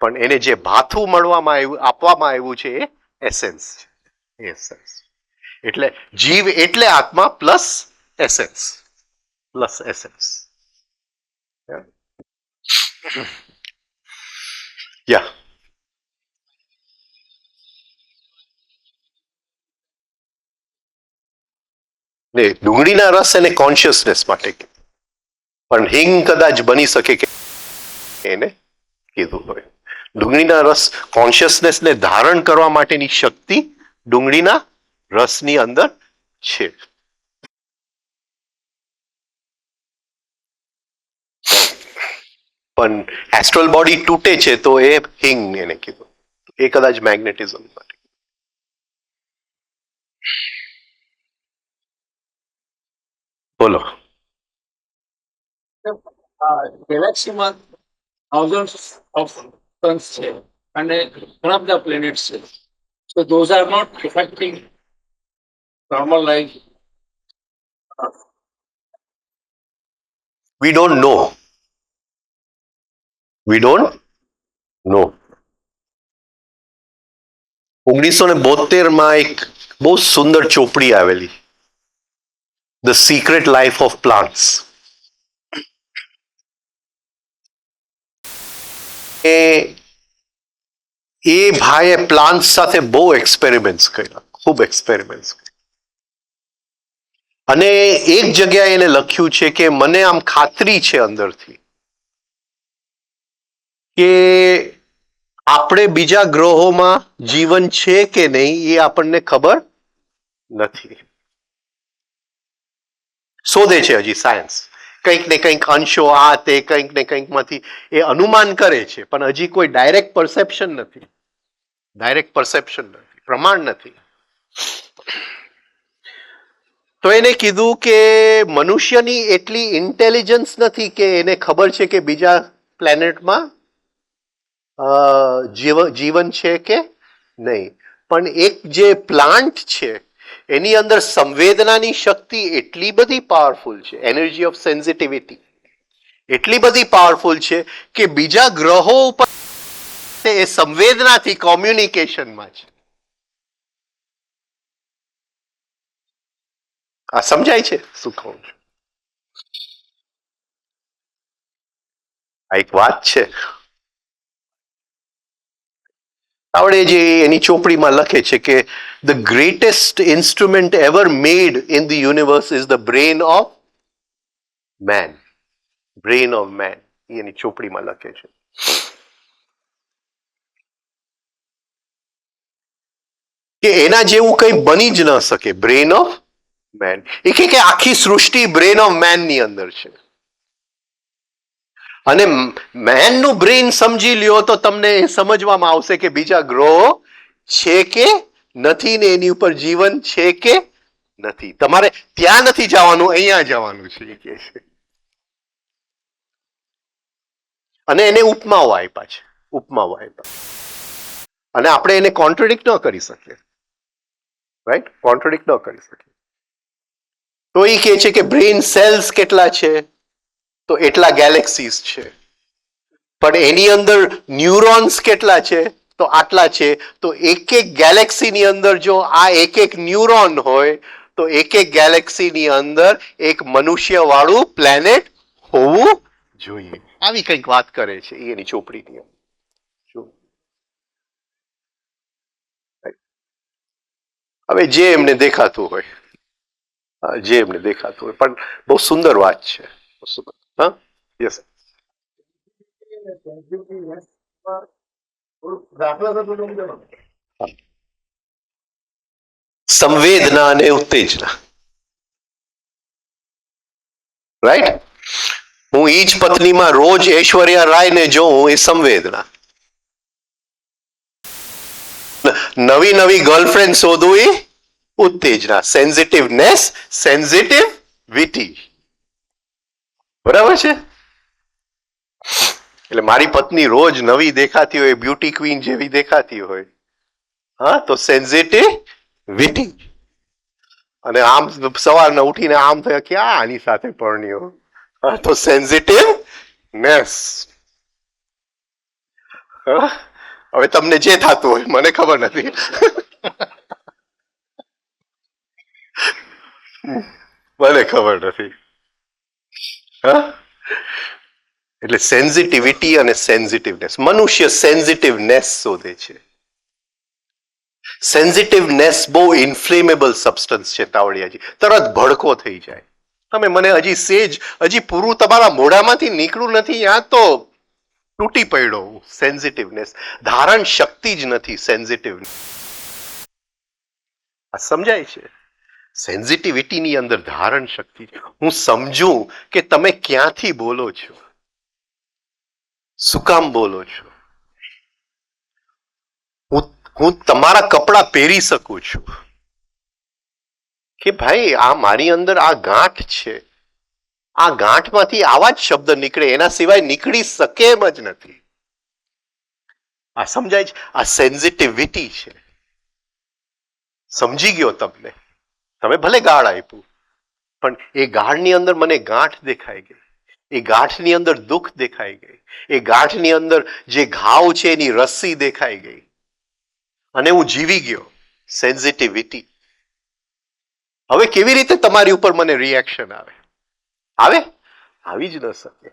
પણ એને જે ભાથું મળવામાં આવ્યું, આપવામાં આવ્યું છે એ એસેન્સ છે, એસેન્સ. એટલે જીવ એટલે આત્મા પ્લસ એસેન્સ, પ્લસ એસેન્સ. યા ને ડુંગળીના રસ એને કોન્શિયસનેસ માટે કીધું, પણ હિંગ કદાચ બની શકે કે એને કીધું હોય. ડુંગળીના રસ કોન્શિયસનેસને ધારણ કરવા માટેની શક્તિ ડુંગળીના રસની અંદર છે. પણ એસ્ટ્રલ બોડી તૂટે છે તો એ હિંગ એને કીધું, એ કદાચ મેગ્નેટિઝમ માટે. બોલો. ગેલેક્સીમાં thousands of suns છે અને ઘણા બધા planets છે. So those are not affecting normal life. We don't know. We don't know. 1972 એક બહુ સુંદર ચોપડી આવેલી, the secret life of plants. એ ભાઈએ પ્લાન્ટ સાથે બહુ એક્સપેરિમેન્ટ્સ કર્યા, ખૂબ એક્સપેરિમેન્ટ્સ કર્યા. અને એક જગ્યાએ એને લખ્યું છે કે મને આમ ખાતરી છે અંદરથી કે આપણે બીજા ગ્રહોમાં જીવન છે કે નહીં એ આપણને ખબર નથી. શોધે છે હજી સાયન્સ, કંઈક ને કંઈક અંશો આ તે કંઈક ને કંઈક માંથી એ અનુમાન કરે છે, પણ હજી કોઈ ડાયરેક્ટ પરસેપ્શન નથી, ડાયરેક્ટ પરસેપ્શન નથી, પ્રમાણ નથી. તો એને કીધું કે મનુષ્યની એટલી ઇન્ટેલિજન્સ નથી કે એને ખબર છે કે બીજા પ્લેનેટમાં જીવન છે કે નહીં, પણ એક જે પ્લાન્ટ છે એની અંદર સંવેદનાની શક્તિ એટલી બધી પાવરફુલ છે, એનર્જી ઓફ સેન્સિટિવિટી એટલી બધી પાવરફુલ છે કે બીજા ગ્રહો ઉપર એ સંવેદનાથી કોમ્યુનિકેશનમાં છે. આ સમજાય છે શું કહું છું? આ એક વાત છે. આવડે જે એની ચોપડીમાં લખે છે કે the greatest instrument ever made in the universe is the brain of man. Brain of man એની ચોપડીમાં લખે છે. કે એના જેવું કંઈ બની જ ન શકે. Brain of main. એ કે આખી સૃષ્ટિ બ્રેન ઓફ મેન ની અંદર છે. અને મેનનું બ્રેન સમજી લ્યો તો તમને સમજવામાં આવશે કે બીજા ગ્રહો છે કે નથી ને એની ઉપર જીવન છે કે નથી. તમારે ત્યાં નથી જવાનું, અહીંયા જવાનું છે કે છે. અને એને ઉપમાઓ આપ્યા છે, ઉપમાઓ આપ્યા, અને આપણે એને કોન્ટ્રાડિક્ટ ન કરી શકીએ, રાઈટ? કોન્ટ્રાડિક્ટ ન કરી શકીએ. તો એ કહે છે કે બ્રેન સેલ્સ કેટલા છે? તો એટલા ગેલેક્સીસ છે. પણ એની અંદર ન્યુરોન્સ કેટલા છે? તો આટલા છે. તો એક એક ગેલેક્સીની અંદર જો આ એક એક ન્યુરોન હોય તો એક એક ગેલેક્સીની અંદર એક મનુષ્ય વાળું પ્લેનેટ હોવું જોઈએ. આવી કંઈક વાત કરે છે એની ચોપડીની અંદર. હવે જે એમને દેખાતું હોય, જે એમને દેખાતું હોય, પણ બહુ સુંદર વાત છે. હા, યસ. સંવેદના અને ઉત્તેજના, રાઈટ? હું ઈ જ પત્નીમાં રોજ ઐશ્વર્યા રાયને જોઉં એ સંવેદના. નવી નવી ગર્લફ્રેન્ડ શોધવું એ ઉત્તેજના. સેન્સિટિવનેસ, સેન્સિટિવિટી. બરાબર છે? એટલે મારી પત્ની રોજ નવી દેખાતી હોય, બ્યુટી ક્વીન જેવી દેખાતી હોય, હા, તો સેન્સિટિવિટી. અને આમ સવારના ઉઠીને આમ થયા ક્યાં આની સાથે પરણ્યો, હા, તો સેન્સિટિવનેસ. હવે તમને જે થતું હોય, મને ખબર નથી. મને ખબર નથી. હા, એટલે સેન્સિટિવિટી અને સેન્સિટિવનેસ. મનુષ્ય સેન્સિટિવનેસ શોધે છે. સેન્સિટિવનેસ બહુ ઇન્ફ્લેમેબલ સબસ્ટન્સ છે તાવડિયાજી, તરત ભડકો થઈ જાય. તમે મને હજી સેજ, હજી પૂરું તમારા મોઢામાંથી નીકળ્યું નથી, ત્યાં તો તૂટી પડ્યો. સેન્સિટિવનેસ, ધારણ શક્તિ જ નથી સેન્સિટિવનેસ. આ સમજાય છે? સેન્સિટિવિટીની અંદર ધારણ શક્તિ છે. હું સમજું કે તમે ક્યાંથી બોલો છો, શું કામ બોલો છો. હું તમારા કપડા પહેરી શકું છું કે ભાઈ આ મારી અંદર આ ગાંઠ છે, આ ગાંઠમાંથી આવા જ શબ્દ નીકળે, એના સિવાય નીકળી શકે એમ જ નથી. આ સમજાય છે? આ સેન્સિટિવિટી છે. સમજી ગયો તમને? તમે ભલે ગાળ આપ્યું, પણ એ ગાળની અંદર મને ગાંઠ દેખાઈ ગઈ, એ ગાંઠની અંદર દુઃખ દેખાઈ ગઈ, એ ગાંઠની અંદર જે ઘાવ છે એની રસ્સી દેખાઈ ગઈ, અને હું જીવી ગયો. સેન્સિટિવિટી. હવે કેવી રીતે તમારી ઉપર મને રિએક્શન આવે? આવે? આવી જ ન શકે.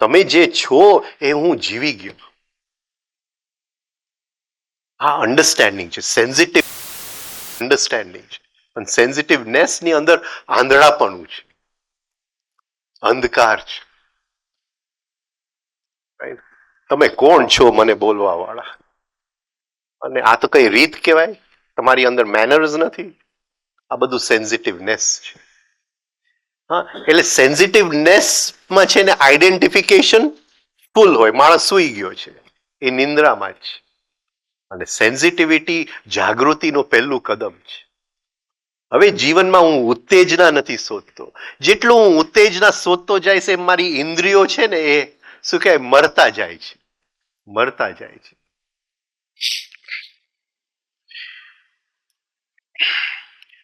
તમે જે છો એ હું જીવી ગયો. આ અન્ડરસ્ટેન્ડિંગ છે. સેન્સિટિવ અન્ડરસ્ટેન્ડિંગ છે. અને સેન્સિટિવનેસ ની અંદર આંધળાપણું છે, અંધકાર છે. તમે કોણ છો મને બોલવા વાળા? અને આ તો કઈ રીત કહેવાય? તમારી અંદર મેનર્સ નથી. આ બધું સેન્સિટિવનેસ છે. હા, એટલે સેન્સિટિવનેસમાં છે ને આઈડેન્ટિફિકેશન ફૂલ હોય, માણસ સૂઈ ગયો છે, એ નિંદ્રામાં જ છે. અને સેન્સિટિવિટી જાગૃતિનો પહેલું કદમ છે. હવે જીવનમાં હું ઉત્તેજના નથી શોધતો. જેટલું હું ઉત્તેજના શોધતો જઈશ એમ મારી ઇન્દ્રિયો છે ને એ શું કહે મરતા જાય છે, મરતા જાય છે.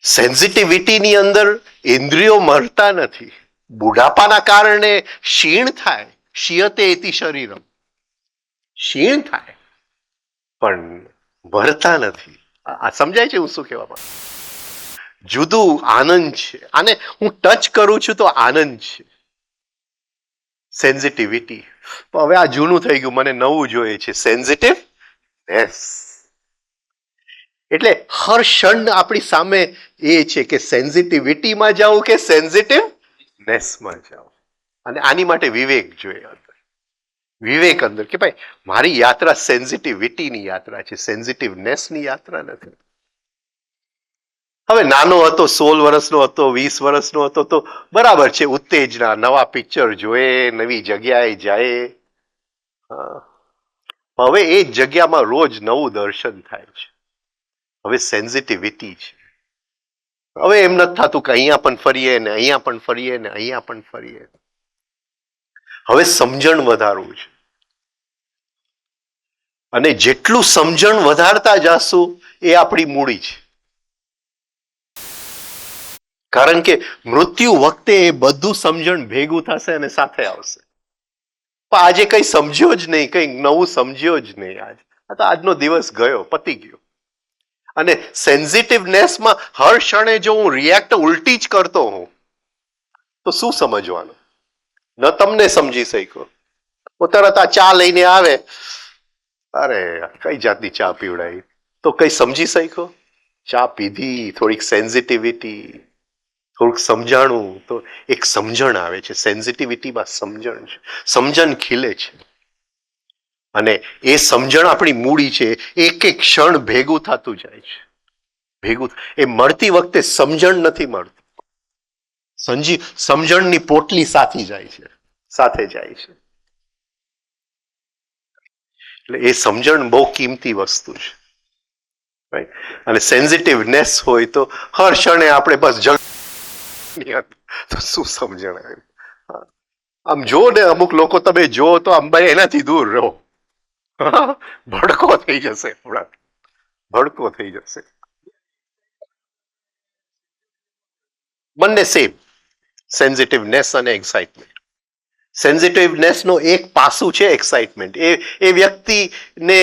સેન્સિટિવિટીની અંદર ઇન્દ્રિયો મરતા નથી. બુઢાપાના કારણે ક્ષીણ થાય, ક્ષીયતે ઇતિ શરીરમ, ક્ષીણ થાય પણ મરતા નથી. આ સમજાય છે હું શું કહેવા માંગુ? જુદું આનંદ છે. આને હું ટચ કરું છું તો આનંદ છે, સેન્સિટિવિટી. હવે આ જૂનું થઈ ગયું, મને નવું જોઈએ છે, સેન્સિટિવનેસ. એટલે હર ક્ષણ આપણી સામે એ છે કે સેન્સિટિવિટીમાં જાઉં કે સેન્સિટિવનેસમાં જાઉં. અને આની માટે વિવેક જોઈએ અંદર. વિવેક અંદર કે ભાઈ મારી યાત્રા સેન્સિટિવિટીની યાત્રા છે, સેન્સિટિવનેસની યાત્રા નથી. હવે નાનો હતો, 16 વર્ષનો હતો, 20 વર્ષનો હતો તો બરાબર છે, ઉત્તેજના, નવા પિક્ચર જોઈએ, નવી જગ્યાએ જાય. હવે એ જગ્યામાં રોજ નવું દર્શન થાય છે. હવે સેન્સિટિવિટી છે. હવે એમ નથી થતું કે અહીંયા પણ ફરીએ ને અહીંયા પણ ફરીએ ને અહીંયા પણ ફરીએ. હવે સમજણ વધારવું છે. અને જેટલું સમજણ વધારતા જાશું એ આપણી મૂડી છે. કારણ કે મૃત્યુ વખતે એ બધું સમજણ ભેગું થશે અને સાથે આવશે. પણ આજે કઈ સમજ્યો જ નહીં, કઈ નવું સમજ્યો જ નહીં. આ તો આજનો દિવસ ગયો, પતી ગયો. અને સેન્સિટિવનેસમાં હર ક્ષણે જો હું રિએક્ટ ઉલટી જ કરતો હોઉં તો શું સમજવાનું? ન તમને સમજી શક્યો. તરત આ ચા લઈને આવે, અરે કઈ જાતની ચા પીવડાવી, તો કઈ સમજી શક્યો? ચા પીધી, થોડીક સેન્સિટિવિટી, થોડુંક સમજાણું તો એક સમજણ આવે છે. સેન્સિટિવિટીમાં સમજણ છે, સમજણ ખીલે છે. અને એ સમજણ આપણી મૂડી છે. એક એક ક્ષણ ભેગું થતું જાય છે, ભેગું. એ મળતી વખતે સમજણ નથી મળતી, સમજણની પોટલી સાથે જાય છે, સાથે જાય છે. એટલે એ સમજણ બહુ કિંમતી વસ્તુ છે. રાઈટ? અને સેન્સિટિવનેસ હોય તો હર ક્ષણે આપણે બસ તો શું સમજણ આવે? આમ જો ને, અમુક લોકો તમે જો તો આમ ભાઈ એનાથી દૂર રહો. ભડકો થઈ જશે, હમણાં ભડકો થઈ જશે. બંને સેમ, સેન્સિટિવનેસ અને એક્સાઇટમેન્ટ. સેન્સિટિવનેસ નો એક પાસું છે એક્સાઇટમેન્ટ. એ વ્યક્તિને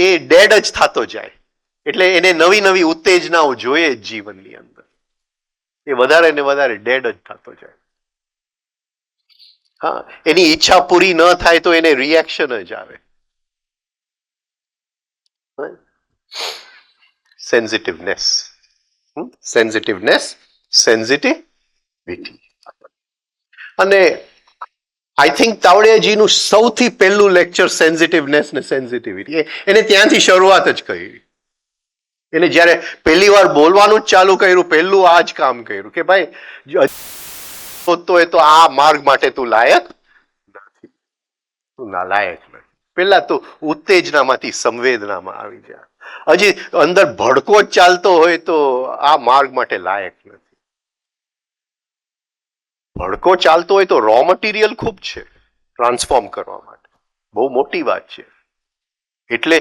એ ડેડ જ થતો જાય. એટલે એને નવી નવી ઉત્તેજનાઓ જોઈએ જીવનની અંદર. એ વધારે ને વધારે ડેડ જ થતો જાય. હા, એની ઈચ્છા પૂરી ન થાય તો એને રિએક્શન જ આવે. સેન્સિટિવનેસ, સેન્સિટિવનેસ, સેન્સિટિવિટી. અને આઈ થિંક તાવડિયાજીનું સૌથી પહેલું લેક્ચર સેન્સિટિવનેસ ને સેન્સિટિવિટી, એને ત્યાંથી શરૂઆત જ કરી. એને જ્યારે પહેલી વાર બોલવાનું જ ચાલુ કર્યું, પહેલું આ જ કામ કર્યું કે ભાઈ તો આ માર્ગ માટે તું લાયક નથી, તું નાલાયક નથી. પેલા તો ઉત્તેજનામાંથી સંવેદનામાં આવી જાય. હજી અંદર ભડકો જ ચાલતો હોય તો આ માર્ગ માટે લાયક નથી. ભડકો ચાલતો હોય તો રો મટીરિયલ ખૂબ છે ટ્રાન્સફોર્મ કરવા માટે, બહુ મોટી વાત છે. એટલે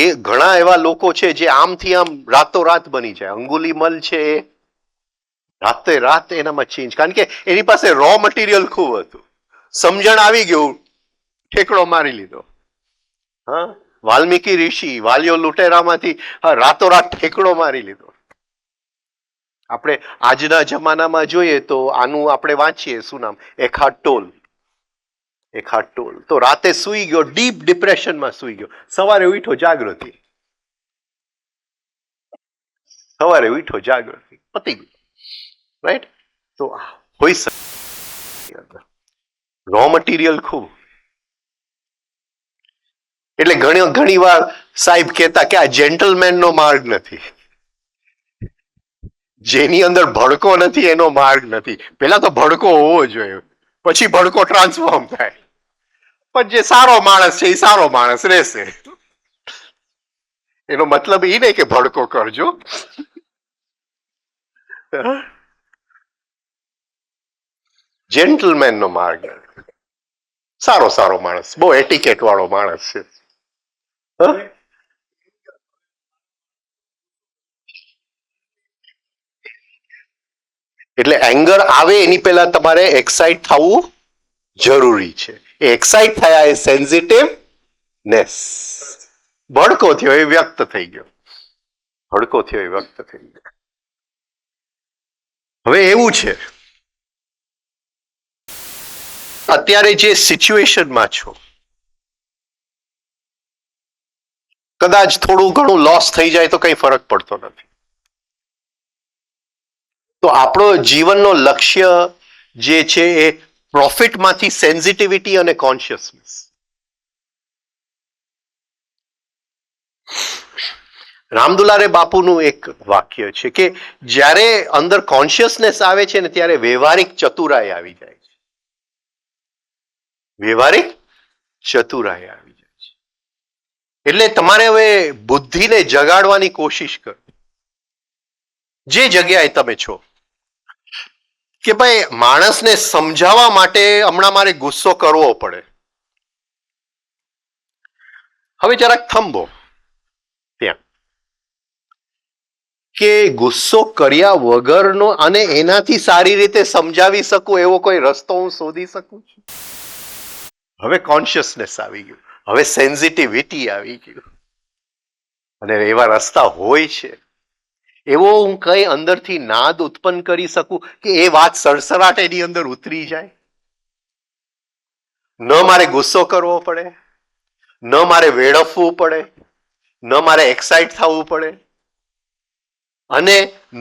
એ ઘણા એવા લોકો છે જે આમથી આમ રાતોરાત બની જાય. અંગુલીમલ છે એ રાતે રાત એનામાં ચેન્જ, કારણ કે એની પાસે રો મટીરિયલ ખૂબ હતું. સમજણ આવી ગયું, ઠેકડો મારી લીધો. હા, વાલ્મીકી ઋષિ વાલિયો લુટેરામાંથી રાતોરાત ઠેકડો મારી લીધો. આપણે આજના જમાનામાં જોઈએ તો આનું આપણે વાંચીએ, શું નામ, એખાર્ટ ટોલ. એખાર્ટ ટોલ તો રાતે સૂઈ ગયો, ડીપ ડિપ્રેશનમાં સૂઈ ગયો, સવારે ઉઠો જાગૃતિ, સવારે ઉઠો જાગૃતિ, પતી ગયું. રાઈટ? તો હોઈ શકે રો મટીરિયલ ખૂબ. એટલે ઘણી વાર સાહેબ કહેતા કે આ જેન્ટલમેન નો માર્ગ નથી. જેની અંદર ભડકો નથી એનો માર્ગ નથી. પેલા તો ભડકો હોવો જોઈએ, પછી ભડકો ટ્રાન્સફોર્મ થાય. પણ જે સારો માણસ છે એ સારો માણસ રહેશે. એનો મતલબ એ નહીં કે ભડકો કરજો. જેન્ટલમેન નો માર્ગ, સારો માણસ, બહુ એટિકેટ વાળો માણસ છે. હ? એટલે એંગર આવે એની પહેલા તમારે એક્સાઇટ થવું જરૂરી છે. એ એક્સાઇટ થયા એ સેન્સિટિવનેસ. ભડકો થયો એ વ્યક્ત થઈ ગયો. ભડકો થયો એ વ્યક્ત થઈ ગયો. હવે એવું છે, અત્યારે જે સિચ્યુએશનમાં છો, કદાચ થોડું ઘણું લોસ થઈ જાય તો કઈ ફરક પડતો નથી. તો આપણો જીવનનો લક્ષ્ય જે છે એ પ્રોફિટમાંથી સેન્સિટિવિટી અને કોન્શિયસનેસ. રામદુલારે બાપુનું એક વાક્ય છે કે જ્યારે અંદર કોન્શિયસનેસ આવે છે ને ત્યારે વ્યવહારિક ચતુરાઈ આવી જાય છે. વ્યવહારિક ચતુરાઈ આવી જાય છે. એટલે તમારે હવે બુદ્ધિને જગાડવાની કોશિશ કરો. જે જગ્યાએ તમે છો કે ભાઈ માણસને સમજાવવા માટે હમણાં મારે ગુસ્સો કરવો પડે, હવે જરાક થંભો ત્યાં, કે ગુસ્સો કર્યા વગરનો અને એનાથી સારી રીતે સમજાવી શકું એવો કોઈ રસ્તો હું શોધી શકું છું? હવે કોન્શિયસનેસ આવી ગયું, હવે સેન્સિટિવિટી આવી ગયું, અને એવા રસ્તા હોય છે. એવો હું કઈ અંદરથી નાદ ઉત્પન્ન કરી શકું કે એ વાત સડસડાટ એની અંદર ઉતરી જાય. ન મારે ગુસ્સો કરવો પડે, ન મારે વેડફવું પડે, ન મારે એક્સાઇટ થવું પડે, અને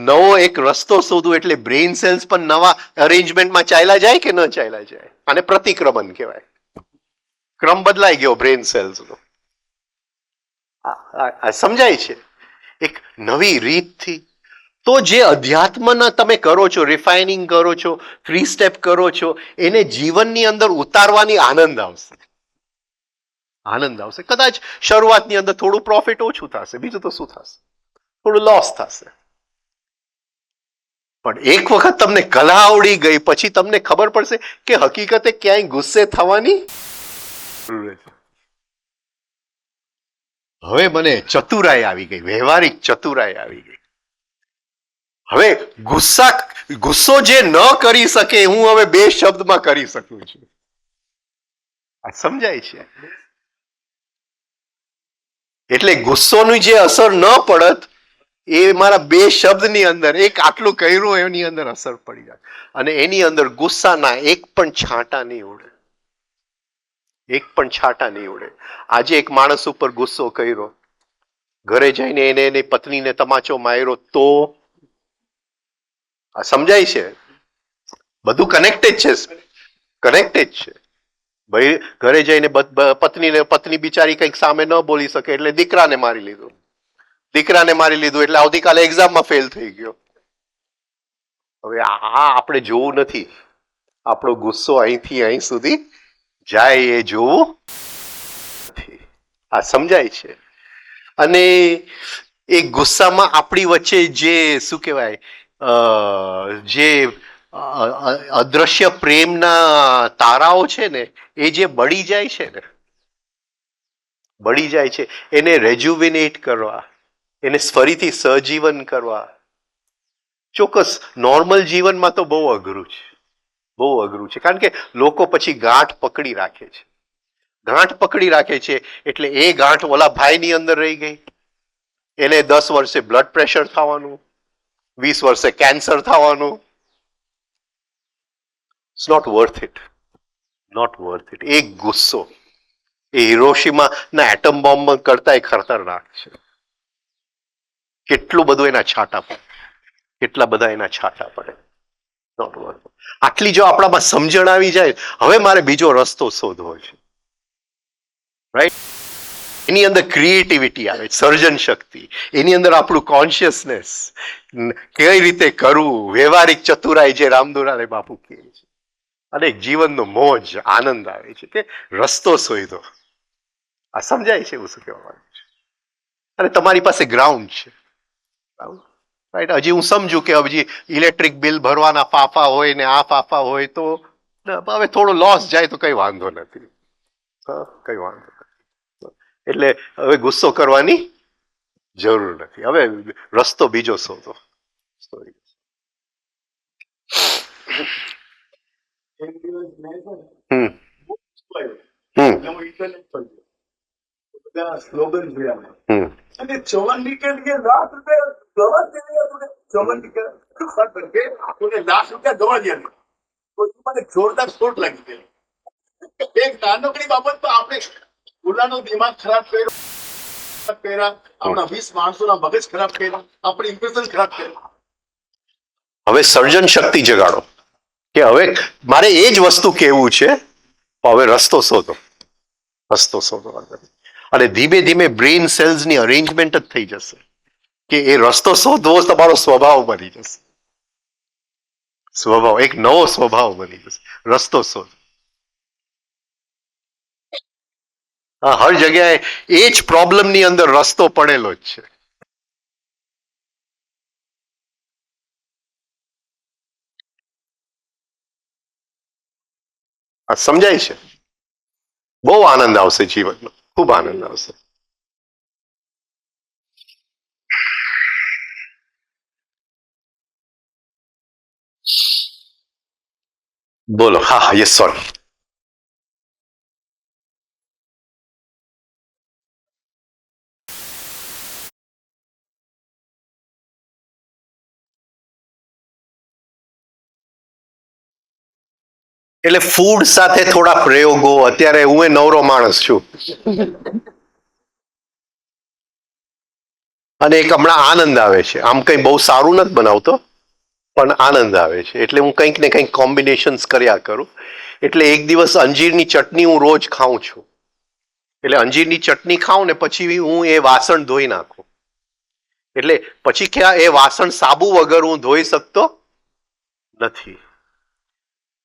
નવો એક રસ્તો શોધવું. એટલે બ્રેઇન સેલ્સ પણ નવા અરેન્જમેન્ટમાં ચાલ્યા જાય કે ન ચાલ્યા જાય. અને પ્રતિક્રમણ કહેવાય. ક્રમ બદલાઈ ગયો બ્રેઇન સેલ્સનો. સમજાય છે? એક નવી રીતથી. તો જે અધ્યાત્મના તમે કરો છો, રિફાઇનિંગ કરો છો, 3 સ્ટેપ કરો છો, એને જીવનની અંદર ઉતારવાની આનંદ આવશે. આનંદ આવશે. કદાચ શરૂઆતની અંદર થોડું પ્રોફિટ ઓછું થશે, બીજું તો શું થશે, થોડું લોસ થશે. પણ એક વખત તમને કલા આવડી ગઈ પછી તમને ખબર પડશે કે હકીકતે ક્યાંય ગુસ્સે થવાની જરૂર નથી. હવે મને ચતુરાઈ આવી ગઈ, વ્યવહારિક ચતુરાઈ આવી ગઈ. હવે ગુસ્સો જે ન કરી શકે હું હવે 2 શબ્દમાં કરી શકું છું. આ સમજાય છે? એટલે ગુસ્સોની જે અસર ન પડત એ મારા 2 શબ્દની અંદર, એક આટલું કર્યું એની અંદર અસર પડી જાય. અને એની અંદર ગુસ્સાના એક પણ છાંટા નહીં ઉડે. એક પણ છાંટા નહીં ઉડે. આજે એક માણસ ઉપર ગુસ્સો કર્યો, ઘરે જઈને એને એની પત્નીને તમાચો માર્યો તો આ સમજાય છે? બધું કનેક્ટેડ છે. કનેક્ટેડ છે. ભાઈ ઘરે જઈને પત્ની બિચારી કંઈક સામે ન બોલી શકે એટલે દીકરાને મારી લીધું. દીકરાને મારી લીધું એટલે આવતીકાલે એક્ઝામમાં ફેલ થઈ ગયો. હવે આ આપણે જોવું નથી. આપણો ગુસ્સો અહીંથી અહીં સુધી જાય એ જોવું નથી. આ સમજાય છે? અને એ ગુસ્સામાં આપણી વચ્ચે જે શું કહેવાય, જે અદ્રશ્ય પ્રેમના તારાઓ છે ને એ જે બળી જાય છે ને, બળી જાય છે, એને રેજ્યુવિનેટ કરવા, એને ફરીથી સહજીવન કરવા. ચોક્કસ નોર્મલ જીવનમાં તો બહુ અઘરું છે, બહુ અઘરું છે. કારણ કે લોકો પછી ગાંઠ પકડી રાખે છે. ગાંઠ પકડી રાખે છે એટલે એ ગાંઠ ઓલા ભાઈની અંદર રહી ગઈ. એને 10 વર્ષે બ્લડ પ્રેશર થવાનું, 20 વર્ષે કેન્સર થવાનું. It's not worth it. Not worth it. એક ગુસ્સો એ હિરોશીમાના એટમ બોમ્બ કરતા ખતરનાક છે. કેટલું બધું એના છાંટા પડે, કેટલા બધા એના છાંટા પડે. Not worth. આટલી જો આપણામાં સમજણ આવી જાય, હવે મારે બીજો રસ્તો શોધવો છે. રાઈટ? એની અંદર ક્રિએટિવિટી આવે, સર્જન શક્તિ. એની અંદર આપણું કોન્શિયસનેસ કઈ રીતે કરવું, વ્યવહારિક ચતુરાઈ જે રામદુલારે બાપુ કહે છે. અને જીવનનો મોજ, આનંદ આવે છે કે રસ્તો શોધો. આ સમજાય છે હું શું કહેવા માંગુ છું? અને તમારી પાસે ગ્રાઉન્ડ છે. રાઈટ. હજી હું સમજુ કે હજી ઇલેક્ટ્રિક બિલ ભરવાના ફાફા હોય ને આ ફાફા હોય તો હવે થોડો લોસ જાય તો કઈ વાંધો નથી. કઈ વાંધો નથી. એટલે હવે ગુસ્સો કરવાની જરૂર નથી. હવે રસ્તો બીજો શોધો. હમ હમ स्लोगन दिया है હમ अरे चौवन्नी के लिए लाख रुपए दवा दे दिया तूने चौवन्नी के खर्च करके तूने लाख रुपया दवा दिया तो મને જોરદાર ચોટ લાગી ગઈ એક નાનકડી બાબત તો આપણે ઓલાનો દિમાગ ખરાબ કર્યા આપણા 20 માણસોના મગજ ખરાબ કર્યા આપણી ઇમ્પ્રેશન ખરાબ કર્યા. હવે સર્જન શક્તિ જગાડો કે હવે મારે એ જ વસ્તુ કેવું છે. હવે રસ્તો શોધો. રસ્તો શોધો અને ધીમે ધીમે બ્રેઇન સેલ્સની અરેન્જમેન્ટ જ થઈ જશે કે એ રસ્તો શોધવો તમારો સ્વભાવ બની જશે. સ્વભાવ એક નવો સ્વભાવ બની જશે. રસ્તો શોધ. હા, હર જગ્યાએ એ જ પ્રોબ્લેમની અંદર રસ્તો પડેલો જ છે. આ સમજાય છે. બહુ આનંદ આવશે જીવનમાં. ખૂબ આનંદ આવશે. બોલો. હા હા યસ સોરી. એટલે ફૂડ સાથે થોડા પ્રયોગો. અત્યારે હું એ નવરો માણસ છું અને એક હમણાં આનંદ આવે છે. આમ કઈ બહુ સારું નથી બનાવતો પણ આનંદ આવે છે એટલે હું કંઈક ને કંઈક કોમ્બિનેશન્સ કર્યા કરું. એટલે એક દિવસ અંજીરની ચટણી હું રોજ ખાઉં છું. એટલે અંજીરની ચટણી ખાઉં ને પછી હું એ વાસણ ધોઈ નાખું. એટલે પછી ક્યાં એ વાસણ સાબુ વગર હું ધોઈ શકતો નથી.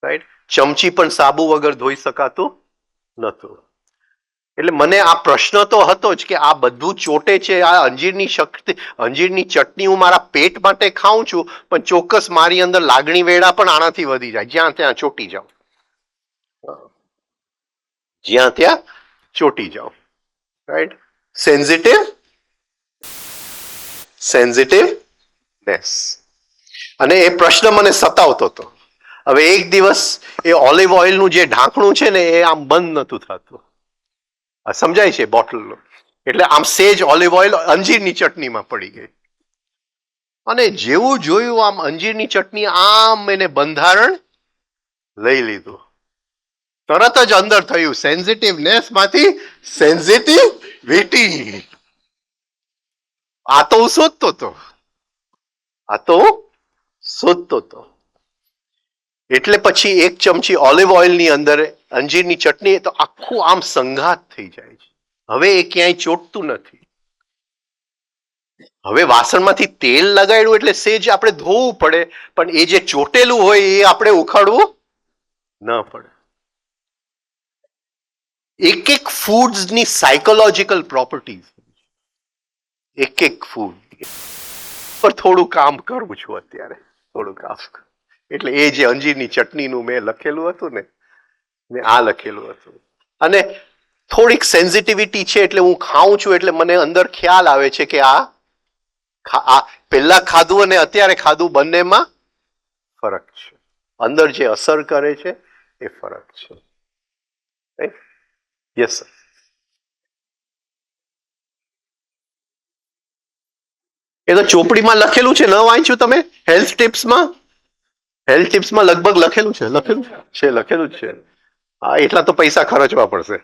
રાઈટ. ચમચી પણ સાબુ વગર ધોઈ શકાતું નતું. એટલે મને આ પ્રશ્ન તો હતો જ કે આ બધું ચોટે છે. આ અંજીરની શક્તિ, અંજીરની ચટણી હું મારા પેટ માટે ખાઉં છું પણ ચોક્કસ મારી અંદર લાગણી વેડા પણ આનાથી વધી જાય. જ્યાં ત્યાં ચોટી જાઉં. જ્યાં ત્યાં ચોટી જાઉં. રાઈટ. સેન્સિટિવનેસ. અને એ પ્રશ્ન મને સતાવતો હતો. હવે એક દિવસ એ ઓલિવ ઓઇલનું જે ઢાંકણું છે ને એ આમ બંધ નતું થતું. સમજાય છે બોટલનું. એટલે આમ સેજ ઓલિવ ઓઇલ અંજીરની ચટણીમાં પડી ગઈ અને જેવું જોયું આમ અંજીરની ચટણી આમ એને બંધારણ લઈ લીધું. તરત જ અંદર થયું સેન્સિટિવનેસ માંથી સેન્સિટિવિટી. આ તો હું શોધતો હતો. આ તો હું શોધતો હતો. એટલે પછી એક ચમચી ઓલિવ ઓઇલની અંદર અંજીરની ચટણી તો આખું આમ સંઘાત થઈ જાય છે. હવે એ ક્યાંય ચોટતું નથી. હવે વાસણમાંથી તેલ લગાડ્યું એટલે સેજ આપણે ધોવું પડે પણ એ જે ચોટેલું હોય એ આપણે ઉખાડવું ન પડે. એક એક ફૂડની સાયકોલોજીકલ પ્રોપર્ટીઝ. એક એક ફૂડ પર થોડું કામ કરું છું અત્યારે. થોડું કામ. એટલે એ જે અંજીરની ચટણીનું મેં લખેલું હતું ને મેં આ લખેલું હતું. અને થોડીક સેન્સિટિવિટી છે એટલે હું ખાઉં છું એટલે મને અંદર ખ્યાલ આવે છે કે આ પહેલા ખાધું અને અત્યારે ખાધું બંનેમાં ફરક છે. અંદર જે અસર કરે છે એ ફરક છે. Yes sir. એ તો ચોપડીમાં લખેલું છે. ન વાંચ્યું તમે? હેલ્થ ટિપ્સમાં. હેલ્થ ટિપ્સમાં લગભગ લખેલું છે. લખેલું જ છે. હા, એટલા તો પૈસા ખર્ચવા પડશે.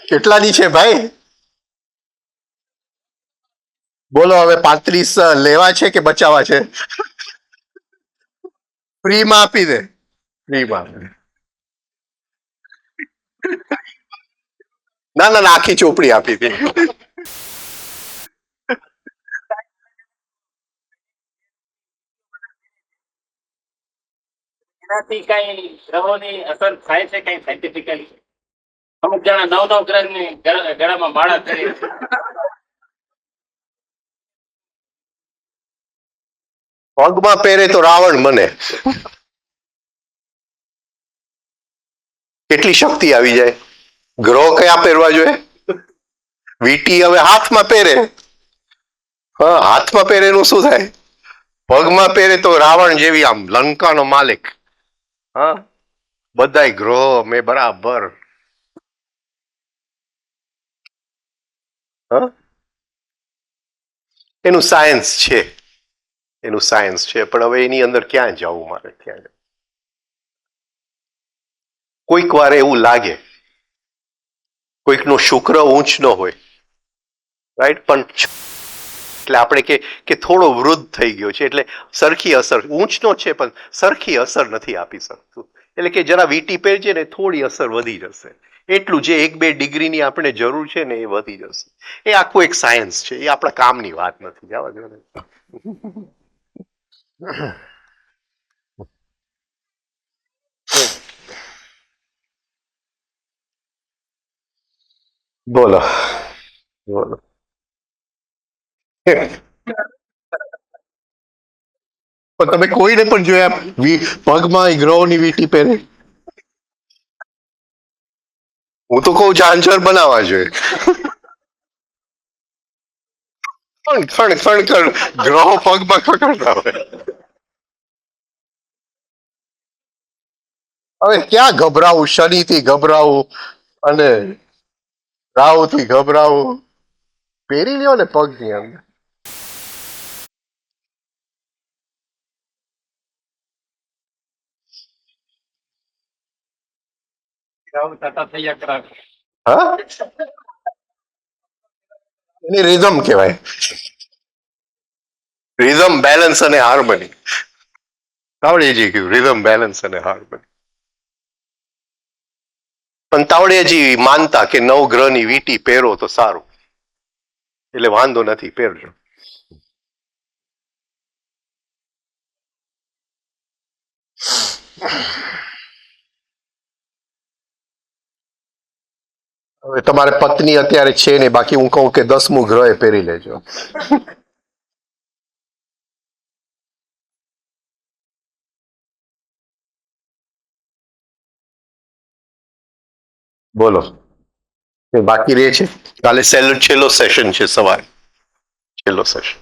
કેટલાની છે ભાઈ? બોલો હવે 35 લેવા છે કે બચાવવા છે? ફ્રીમાં આપી દે. ફ્રીમાં. ના ના આખી ચોપડી આપી દે. એનાથી કઈ ગ્રહોની અસર થાય છે કઈ સાયન્ટિફિકલી? અમુક જણા નવ ગ્રહની ગળામાં માળા કરે છે. પગમાં પહેરે તો રાવણ બને. કેટલી શક્તિ આવી જાય. ગ્રહ કયા પહેરવા જોઈએ? વીટી હવે હાથમાં પહેરે. હા, હાથમાં પહેરે એનું શું થાય? પગમાં પહેરે તો રાવણ જેવી આમ લંકાનો માલિક. હા, બધાય ગ્રહો મેં બરાબર. હા, એનું સાયન્સ છે. એનું સાયન્સ છે, પણ હવે એની અંદર ક્યાં જવું મારે? ત્યાં કોઈક વાર એવું લાગે કોઈકનો શુક્ર ઊંચ નો હોય, રાઈટ, પણ એટલે આપણે કે થોડો વૃદ્ધ થઈ ગયો છે એટલે સરખી અસર, ઊંચનો છે પણ સરખી અસર નથી આપી શકતું. એટલે કે જરા વીટી પહેરજે ને થોડી અસર વધી જશે. એટલું જે 1-2 ડિગ્રીની આપણે જરૂર છે ને એ વધી જશે. એ આખું એક સાયન્સ છે, એ આપણા કામની વાત નથી. જવા દો ને. બોલો બોલો. પણ તમે કોઈને પણ જોયા પગમાં ગ્રહોની વીંટી પહેરે? હું તો કહું ઝાંઝર બનાવવા જોઈએ. ખણ ગ્રહો પગમાં ખકડતા હોય. હવે ક્યાં ગભરાવું? શનિથી ગભરાવું અને રાહુથી ગભરાવું? પહેરી લ્યો ને પગની અંદર. હા, એની રિધમ કહેવાય. રિધમ, બેલેન્સ અને હાર્મની. તાવડેજી કહ્યું રિધમ, બેલેન્સ અને હાર્મની. પણ તાવડેજી માનતા કે 9 ગ્રહની વીંટી પહેરો તો સારું, એટલે વાંધો નથી, પહેરજો. હવે તમારે પત્ની અત્યારે છે ને, બાકી હું કહું કે 10મું ગ્રહે પહેરી લેજો. બોલો, બાકી રહે છે. કાલે છેલ્લો સેશન છે, સવારે છેલ્લો સેશન.